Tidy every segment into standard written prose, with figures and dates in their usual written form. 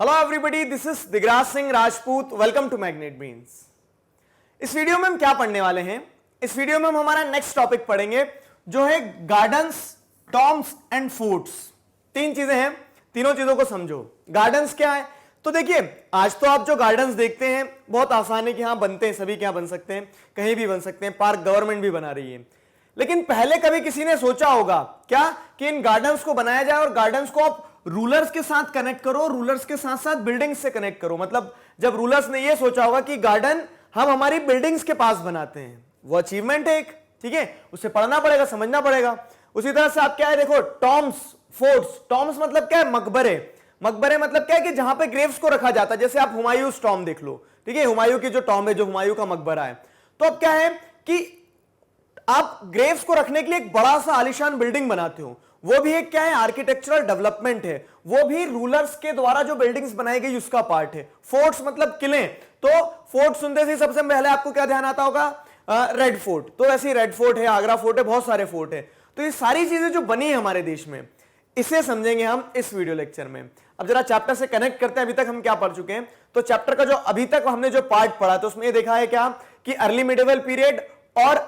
Hello everybody, this is Digraj Singh Rajput. Welcome to magnet brains. इस video में हम क्या पढ़ने वाले हैं? इस वीडियो में हम हमारा नेक्स्ट टॉपिक पढ़ेंगे जो है गार्डन्स, टॉम्ब्स एंड फोर्ट्स। तीन चीजें हैं, तीनों चीजों को समझो। गार्डन्स क्या है? तो देखिए, आज तो आप जो गार्डन्स देखते हैं बहुत आसान है कि हाँ बनते हैं, सभी क्या बन सकते हैं, कहीं भी बन सकते हैं, पार्क गवर्नमेंट भी बना रही है। लेकिन पहले कभी किसी ने सोचा होगा क्या कि इन गार्डन्स को बनाया जाए और गार्डन्स को आप रूलर्स के साथ कनेक्ट करो, रूलर्स के साथ साथ बिल्डिंग्स से कनेक्ट करो। मतलब जब रूलर्स ने यह सोचा होगा कि गार्डन हम हमारी बिल्डिंग्स के पास बनाते हैं, वो अचीवमेंट है एक, ठीक है, उसे पढ़ना पड़ेगा, समझना पड़ेगा। उसी तरह से आप क्या है, देखो टॉम्ब्स, फोर्ट्स। टॉम्ब्स मतलब क्या है? मकबरे। मकबरे मतलब क्या है कि जहां पे ग्रेव्स को रखा जाता है। जैसे आप हुमायूं टॉम्ब देख लो, ठीक है, हुमायूं की जो टॉम्ब है, जो हुमायूं का मकबरा है। तो अब क्या है कि आप ग्रेव्स को रखने के लिए एक बड़ा सा आलीशान बिल्डिंग बनाते हो, वो भी एक क्या है? आर्किटेक्चरल डेवलपमेंट है, वो भी रूलर्स के द्वारा जो बिल्डिंग्स बनाई गई उसका पार्ट है। फोर्ट्स मतलब किले। तो फोर्ट सुनते ही सबसे पहले आपको क्या ध्यान आता होगा? Red fort. तो ऐसे ही रेड फोर्ट है, आगरा फोर्ट है, बहुत सारे फोर्ट है। तो ये सारी चीजें जो बनी है हमारे देश में, इसे समझेंगे हम इस वीडियो लेक्चर में। अब जरा चैप्टर से कनेक्ट करते हैं, अभी तक हम क्या पढ़ चुके हैं। तो चैप्टर का जो अभी तक हमने जो पार्ट पढ़ा तो उसमें ये देखा है क्या कि अर्ली मिडिवल पीरियड और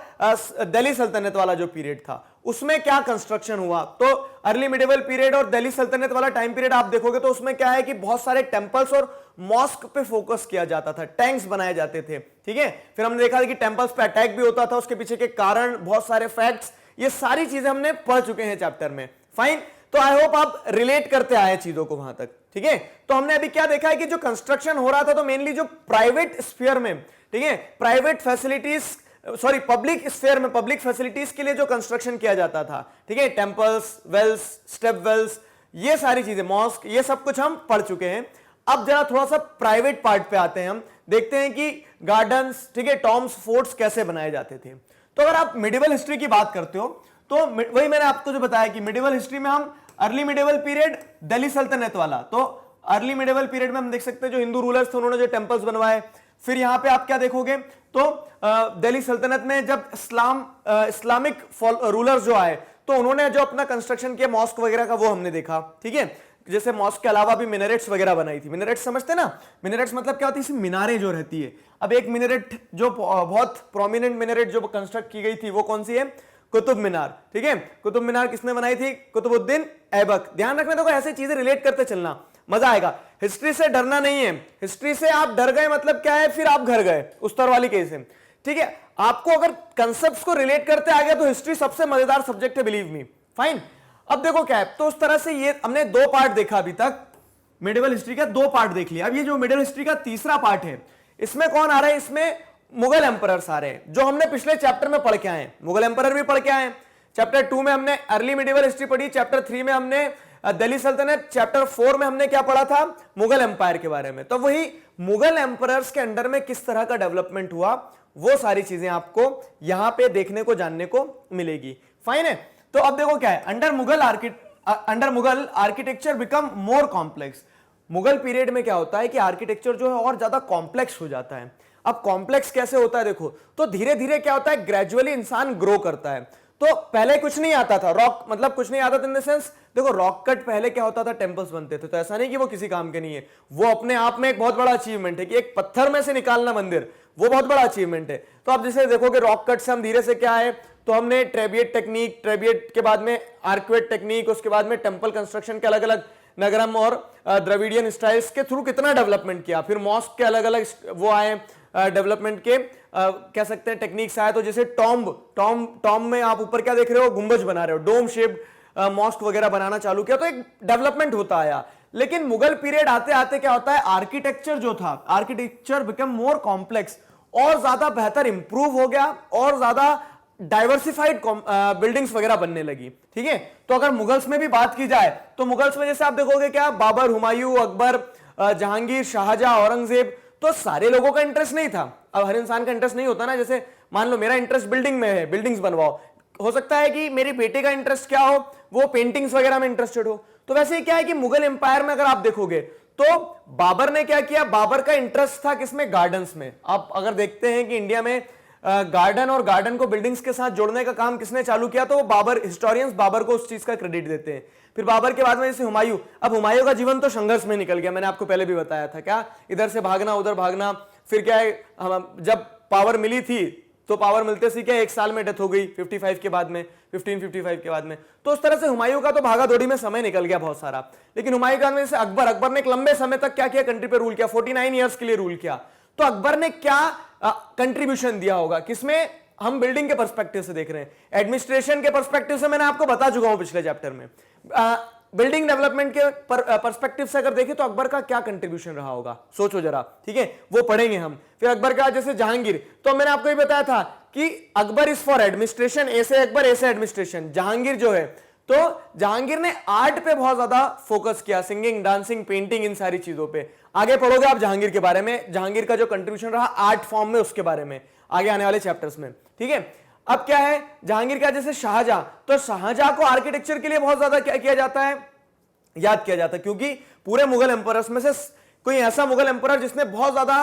दिल्ली सल्तनत वाला जो पीरियड था उसमें क्या कंस्ट्रक्शन हुआ। तो अर्ली मिडिवल पीरियड और दिल्ली सल्तनत वाला टाइम पीरियड आप देखोगे तो उसमें क्या है कि बहुत सारे टेंपल्स और मॉस्क पे फोकस किया जाता था, टैंक्स बनाए जाते थे, ठीक है। फिर हमने देखा कि टेंपल्स पे अटैक भी होता था, उसके पीछे के कारण, बहुत सारे फैक्ट्स, ये सारी चीजें हमने पढ़ चुके हैं चैप्टर में। फाइन। तो आई होप आप रिलेट करते आए चीजों को वहां तक, ठीक है। तो हमने अभी क्या देखा है कि जो कंस्ट्रक्शन हो रहा था तो मेनली जो प्राइवेट स्फीयर में, ठीक है, private facilities, sorry public sphere में, पब्लिक फैसिलिटीज के लिए जो कंस्ट्रक्शन किया जाता था, ठीक है, टेंपल्स, वेल्स, स्टेप वेल्स, ये सारी चीजें, मॉस्क, ये सब कुछ हम पढ़ चुके हैं। अब जरा थोड़ा सा प्राइवेट पार्ट पे आते हैं, हम देखते हैं कि गार्डन्स, ठीक है, टॉम्ब्स, फोर्ट्स कैसे बनाए जाते थे। तो अगर आप मिडिवल हिस्ट्री की बात करते हो तो वही मैंने आपको जो बताया कि मिडिवल हिस्ट्री में हम अर्ली मिडिवल पीरियड, दिल्ली सल्तनत वाला, तो अर्ली मिडिवल पीरियड में हम देख सकते हैं जो हिंदू रूलर्स थे उन्होंने जो टेंपल्स बनवाए। फिर यहां पे आप क्या देखोगे तो दिल्ली सल्तनत में जब इस्लामिक रूलर्स जो आए तो उन्होंने जो अपना कंस्ट्रक्शन किया मॉस्क वगैरह का, वो हमने देखा, ठीक है। जैसे मॉस्क के अलावा भी मिनरेट्स वगैरह बनाई थी। मिनरेट्स समझते ना? मिनरेट्स मतलब क्या होती है? मीनारें जो रहती है। अब एक मिनरेट जो बहुत प्रोमिनेंट मिनरेट जो कंस्ट्रक्ट की गई थी वो कौन सी है? कुतुब मीनार, ठीक है। कुतुब मीनार किसने बनाई थी? कुतुबुद्दीन ऐबक। ध्यान रखना, देखो ऐसे चीजें रिलेट करते चलना, मजा आएगा। हिस्ट्री से डरना नहीं है। हिस्ट्री से आप डर गए मतलब क्या है? फिर आप घर गए, उस तरह वाली केस है, ठीक है। आपको अगर कंसेप्ट्स को रिलेट करते आ गया तो हिस्ट्री सबसे मजेदार सब्जेक्ट है, बिलीव मी। फाइन। अब देखो क्या है, तो उस तरह से ये हमने दो पार्ट देखा अभी तक, मिडिवल हिस्ट्री का दो पार्ट देख लिया। अब ये जो मिडिवल हिस्ट्री का तीसरा पार्ट है, इसमें कौन आ रहा है? इसमें मुगल एम्परर्स आ रहे हैं, जो हमने पिछले चैप्टर में पढ़ के आए। मुगल एम्परर भी पढ़ के आए। चैप्टर 2 में हमने अर्ली मिडिवल हिस्ट्री पढ़ी, चैप्टर 3 में हमने दिल्ली सल्तनत, चैप्टर 4 में हमने क्या पढ़ा था? मुगल एम्पायर के बारे में। तो वही मुगल एम्परर्स के अंडर में किस तरह का डेवलपमेंट हुआ, वो सारी चीजें आपको यहां पे देखने को, जानने को मिलेगी। फाइन है। तो अब देखो क्या है, under Mughal architecture become more complex. Mughal period में क्या होता है कि आर्किटेक्चर जो है और ज्यादा कॉम्प्लेक्स हो जाता है। अब कॉम्प्लेक्स कैसे होता है देखो, तो धीरे धीरे क्या होता है, ग्रेजुअली इंसान ग्रो करता है। तो पहले कुछ नहीं आता था, रॉक मतलब कुछ नहीं आता था इन द सेंस, देखो रॉक कट पहले क्या होता था, टेंपल्स बनते थे, तो ऐसा नहीं कि वो किसी काम के नहीं है, वो अपने आप में एक बहुत बड़ा अचीवमेंट है कि एक पत्थर में से निकालना मंदिर, वो बहुत बड़ा अचीवमेंट है। तो आप जैसे देखोगे रॉक कट से हम धीरे से क्या है, तो हमने ट्रेबियट टेक्निक, ट्रेबियट के बाद में आर्कवेट टेक्निक, उसके बाद में टेंपल कंस्ट्रक्शन के अलग अलग नगरम और द्रविडियन स्टाइल्स के थ्रू कितना डेवलपमेंट किया। फिर मॉस्क के अलग अलग वो आए डेवलपमेंट के, कह सकते हैं टेक्निक्स आए। तो जैसे टॉम्ब में आप ऊपर क्या देख रहे हो, गुंबज बना रहे हो, डोम शेप मॉस्क वगैरह बनाना चालू किया, तो एक डेवलपमेंट होता आया। लेकिन मुगल पीरियड आते आते क्या होता है, आर्किटेक्चर जो था, आर्किटेक्चर बिकम मोर कॉम्प्लेक्स, और ज्यादा बेहतर इंप्रूव हो गया, और ज्यादा डाइवर्सिफाइड बिल्डिंग्स वगैरह बनने लगी, ठीक है। तो अगर मुगल्स में भी बात की जाए तो मुगल्स में जैसे आप देखोगे क्या, बाबर, हुमायूं, अकबर, जहांगीर, शाहजहां, औरंगजेब, तो सारे लोगों का इंटरेस्ट नहीं था। अब हर इंसान का इंटरेस्ट नहीं होता ना, जैसे मान लो मेरा इंटरेस्ट बिल्डिंग में है, बिल्डिंग्स बनवाओ, हो सकता है कि मेरे बेटे का इंटरेस्ट क्या हो, वो पेंटिंग्स वगैरह में इंटरेस्टेड हो। तो वैसे क्या है कि मुगल एम्पायर में अगर आप देखोगे तो बाबर ने क्या किया, बाबर का इंटरेस्ट था किसमें, गार्डन्स में। आप अगर देखते हैं कि इंडिया में गार्डन और गार्डन को बिल्डिंग्स के साथ जोड़ने का काम किसने चालू किया, तो वो बाबर, हिस्टोरियंस बाबर को उस चीज का क्रेडिट देते हैं। फिर बाबर के बाद में जैसे हुमायूं, अब हुमायूं का जीवन तो संघर्ष में निकल गया, मैंने आपको पहले भी बताया था, क्या इधर से भागना उधर भागना, फिर क्या है जब पावर मिली थी तो पावर मिलते सी क्या 1 साल में डेथ हो गई 55 के बाद में, 1555 के बाद में। तो उस तरह से हुमायूं का तो भागा दौड़ी में समय निकल गया बहुत सारा। लेकिन हुमायूं के बाद में जैसे अकबर ने एक लंबे समय तक क्या किया, कंट्री पे रूल किया, 49 ईयर्स के लिए रूल किया। तो अकबर ने क्या कंट्रीब्यूशन दिया होगा, किसमें, हम बिल्डिंग के पर्सपेक्टिव से देख रहे हैं, एडमिनिस्ट्रेशन के पर्सपेक्टिव से मैंने आपको बता चुका हूं पिछले चैप्टर में। बिल्डिंग डेवलपमेंट के पर्सपेक्टिव से अगर देखें तो अकबर का क्या कंट्रीब्यूशन रहा होगा, सोचो जरा, ठीक है, वो पढ़ेंगे हम। फिर अकबर का जैसे जहांगीर, तो मैंने आपको ये बताया था कि अकबर इज फॉर एडमिनिस्ट्रेशन, ऐसे अकबर ऐसे एडमिनिस्ट्रेशन। जहांगीर जो है, तो जहांगीर ने आर्ट पे बहुत ज्यादा फोकस किया, सिंगिंग, डांसिंग, पेंटिंग, इन सारी चीजों पे। आगे पढ़ोगे आप जहांगीर के बारे में, जहांगीर का जो कंट्रीब्यूशन रहा आर्ट फॉर्म में, उसके बारे में आगे आने वाले चैप्टर्स में, ठीक है। अब क्या है जहांगीर का जैसे शाहजहां, तो शाहजहां को आर्किटेक्चर के लिए बहुत ज्यादा क्या किया जाता है, याद किया जाता है, क्योंकि पूरे मुगल एम्परर्स में से कोई ऐसा मुगल एम्परर जिसने बहुत ज्यादा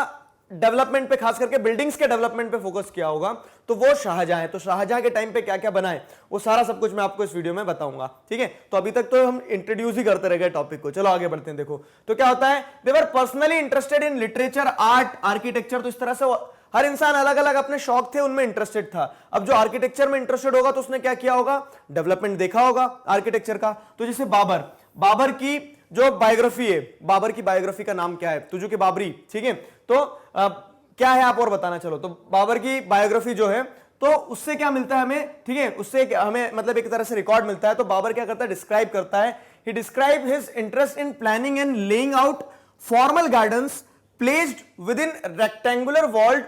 डेवलपमेंट पे, खास करके बिल्डिंग्स के डेवलपमेंट पे फोकस किया होगा, तो वो शाहजहां है। तो शाहजहां के टाइम पे क्या क्या बना है वो सारा सब कुछ मैं आपको इस वीडियो में बताऊंगा, ठीक है। तो अभी तक तो हम इंट्रोड्यूस ही करते रह गए टॉपिक को, चलो आगे बढ़ते हैं। देखो तो क्या होता है, they were personally interested in literature, art, architecture. तो इस तरह से हर इंसान अलग अलग अपने शौक थे, उनमें इंटरेस्टेड था। अब जो आर्किटेक्चर में इंटरेस्टेड होगा तो उसने क्या किया होगा, डेवलपमेंट देखा होगा आर्किटेक्चर का। तो जैसे बाबर की जो बायोग्राफी है, बाबर की बायोग्राफी का नाम क्या है, तुझो की बाबरी, ठीक है। तो क्या है आप और बताना, चलो। तो बाबर की बायोग्राफी जो है, तो उससे क्या मिलता है हमें, ठीक है, उससे हमें मतलब एक तरह से रिकॉर्ड मिलता है। तो बाबर क्या करता है, डिस्क्राइब करता है, he describe his interest in planning and laying out formal gardens placed within rectangular walled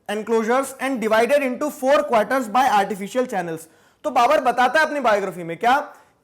enclosures and divided into 4 quarters by artificial channels। तो बाबर बताता है अपनी बायोग्राफी में क्या,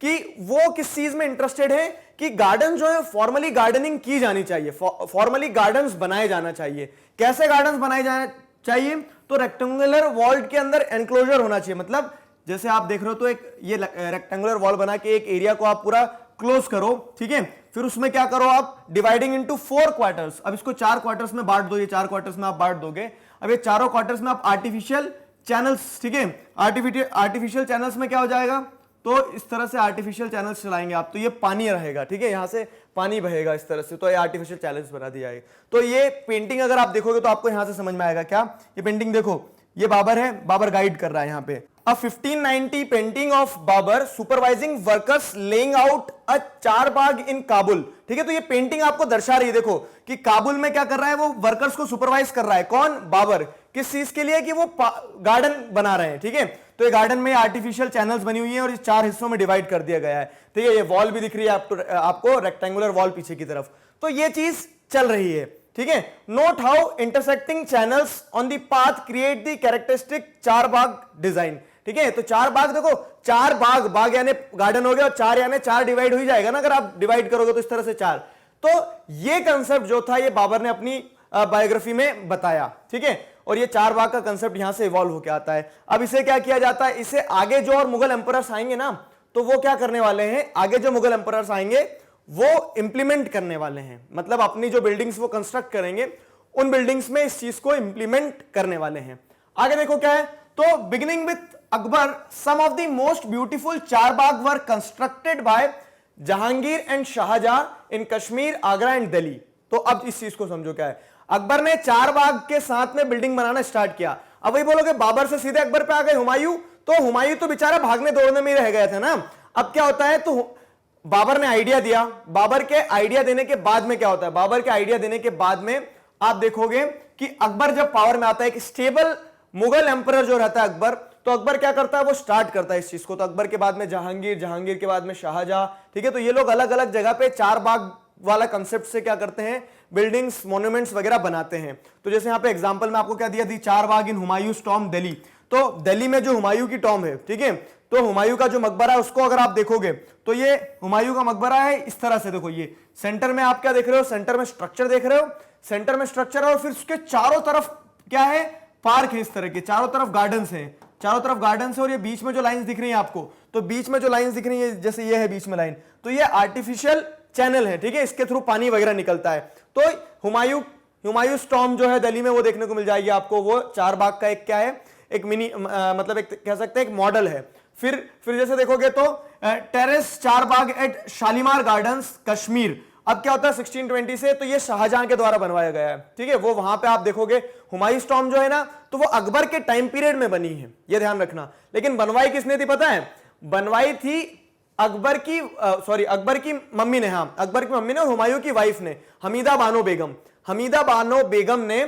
कि वो किस चीज में इंटरेस्टेड है, कि गार्डन जो है फॉर्मली गार्डनिंग की जानी चाहिए, फॉर्मली गार्डन्स बनाए जाना चाहिए। कैसे गार्डन्स बनाए जाना चाहिए, तो रेक्टेंगुलर वॉल के अंदर एनक्लोजर होना चाहिए। मतलब जैसे आप देख रहे हो, तो एक ये रेक्टेंगुलर वॉल बना के एक एरिया को आप पूरा क्लोज करो, ठीक है। फिर उसमें क्या करो आप, डिवाइडिंग इनटू 4 क्वार्टर्स। अब इसको 4 क्वार्टर्स में बांट दो, ये 4 क्वार्टर्स में आप बांट दोगे। अब ये चारों क्वार्टर्स में आप आर्टिफिशियल चैनल्स, ठीक है, आर्टिफिशियल चैनल्स में क्या हो जाएगा, तो इस तरह से आर्टिफिशियल चैनल्स चलाएंगे आप, तो ये पानी रहेगा, ठीक है, यहां से पानी बहेगा इस तरह से, तो ये आर्टिफिशियल चैनल्स बना दिया जाएगा। तो ये पेंटिंग अगर आप देखोगे तो आपको यहां से समझ में आएगा क्या, ये पेंटिंग देखो, ये बाबर है, बाबर गाइड कर रहा है यहाँ पे। A 1590 painting of Babur supervising workers laying out a Charbagh in Kabul, ठीक है। तो ये पेंटिंग आपको दर्शा रही है, देखो कि काबुल में क्या कर रहा है, वो वर्कर्स को सुपरवाइज कर रहा है, कौन, बाबर। किस चीज के लिए, कि वो गार्डन बना रहे हैं, ठीक है। तो ये गार्डन में आर्टिफिशियल चैनल्स बनी हुई है और इस 4 हिस्सों में डिवाइड कर दिया गया है, ठीक है। ये वॉल भी दिख रही है आपको रेक्टेंगुलर वॉल पीछे की तरफ, तो ये चीज चल रही है, ठीक है। Note how intersecting channels on the path create the characteristic Charbagh design, ठीक है। तो 4 बाग, देखो 4 बाग यानी गार्डन हो गया, और 4 यानी 4 डिवाइड हो ही जाएगा ना, अगर आप डिवाइड करोगे तो इस तरह से 4। तो ये कंसेप्ट जो था, ये बाबर ने अपनी बायोग्राफी में बताया, ठीक है। और ये 4 बाग का कंसेप्ट यहां से इवॉल्व होकर आता है। अब इसे क्या किया जाता है, इसे आगे जो और मुगल एम्परर्स आएंगे ना, तो वो क्या करने वाले हैं, आगे जो मुगल एम्परर्स आएंगे वो इंप्लीमेंट करने वाले हैं। मतलब अपनी जो बिल्डिंग्स वो कंस्ट्रक्ट करेंगे, उन बिल्डिंग्स में इस चीज को इंप्लीमेंट करने वाले हैं। आगे देखो क्या है, तो beginning with Akbar, some of the most beautiful charbagh were constructed by Jahangir and Shahjahan in Kashmir, Agra and Delhi। तो अब इस चीज को समझो क्या है, अकबर ने 4 बाग के साथ में बिल्डिंग बनाना स्टार्ट किया। अब वही बोलोगे बाबर से सीधे अकबर पे आ गए हुमायूं, तो हुमायूं तो बेचारा भागने दौड़ने में ही रह गए थे ना। अब क्या होता है, तो बाबर ने आइडिया दिया, बाबर के आइडिया देने के बाद में क्या होता है, बाबर के आइडिया देने के बाद में आप देखोगे कि अकबर जब पावर में आता है, एक स्टेबल मुगल एम्परर जो रहता है अकबर, तो अकबर क्या करता है, वो स्टार्ट करता है इस चीज को। तो अकबर के बाद में जहांगीर, जहांगीर के बाद में शाहजहां, ठीक है। तो ये लोग अलग अलग जगह पे 4 बाग वाला कंसेप्ट से क्या करते हैं, बिल्डिंग्स, मॉन्यूमेंट्स वगैरह बनाते हैं। तो जैसे यहाँ पे एग्जांपल में आपको क्या दिया थी, 4 बाग इन हुमायूंस टॉम दिल्ली। तो दिल्ली में जो हुमायूं की टॉम है, ठीक है, तो हुमायूं का जो मकबरा है उसको अगर आप देखोगे तो ये हुमायूं का मकबरा है इस तरह से। देखो ये सेंटर में आप क्या देख रहे हो, सेंटर में स्ट्रक्चर देख रहे हो, सेंटर में स्ट्रक्चर है, और फिर उसके चारों तरफ क्या है, पार्क है, इस तरह के चारों तरफ गार्डन्स हैं, चारों तरफ गार्डन्स है। और ये बीच में जो लाइंस दिख रही हैं आपको, तो बीच में जो लाइंस दिख रही है, जैसे ये है बीच में लाइन, तो ये आर्टिफिशियल चैनल है, ठीक है, इसके थ्रू पानी वगैरह निकलता है। तो हुमायूं हुमायूंस टॉम जो है दिल्ली में वो देखने को मिल जाएगी आपको। वो चार बाग का एक क्या है, एक मिनी मतलब एक कह सकते हैं एक मॉडल है। फिर जैसे देखोगे तो टेरेस चार बाग एट शालीमार गार्डन्स कश्मीर। अब क्या होता है 1620 से, तो ये शाहजहां के द्वारा बनवाया गया है, ठीक है। वो वहां पे आप देखोगे हुमायूंस टॉम जो है ना, तो वो अकबर के टाइम पीरियड में बनी है, ये ध्यान रखना। लेकिन बनवाई किसने थी पता है? बनवाई थी अकबर की मम्मी ने, हाँ अकबर की मम्मी ने और हुमायूं की वाइफ ने, हमीदा बानो बेगम। हमीदा बानो बेगम ने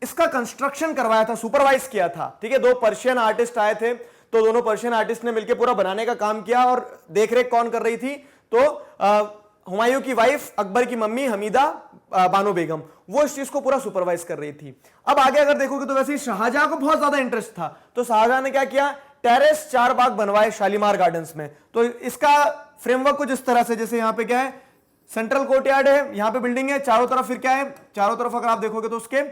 इसका कंस्ट्रक्शन करवाया था, सुपरवाइज किया था, ठीक है। दो पर्शियन आर्टिस्ट आए थे, तो दोनों पर्शियन आर्टिस्ट ने मिलकर पूरा बनाने का काम किया। और देखरेख कौन कर रही थी? तो हुमायूं की वाइफ, अकबर की मम्मी हमीदा बानो बेगम, वो इस चीज को पूरा सुपरवाइज कर रही थी। अब आगे अगर देखोगे तो वैसे ही शाहजहां को बहुत ज्यादा इंटरेस्ट था, तो शाहजहां ने क्या किया, टेरेस चार बाग बनवाए शालीमार गार्डन्स में। तो इसका फ्रेमवर्क कुछ इस तरह से, जैसे यहां पे क्या है, सेंट्रल कोर्टयार्ड है, यहां पे बिल्डिंग है, चारों तरफ फिर क्या है, चारों तरफ अगर आप देखोगे तो उसके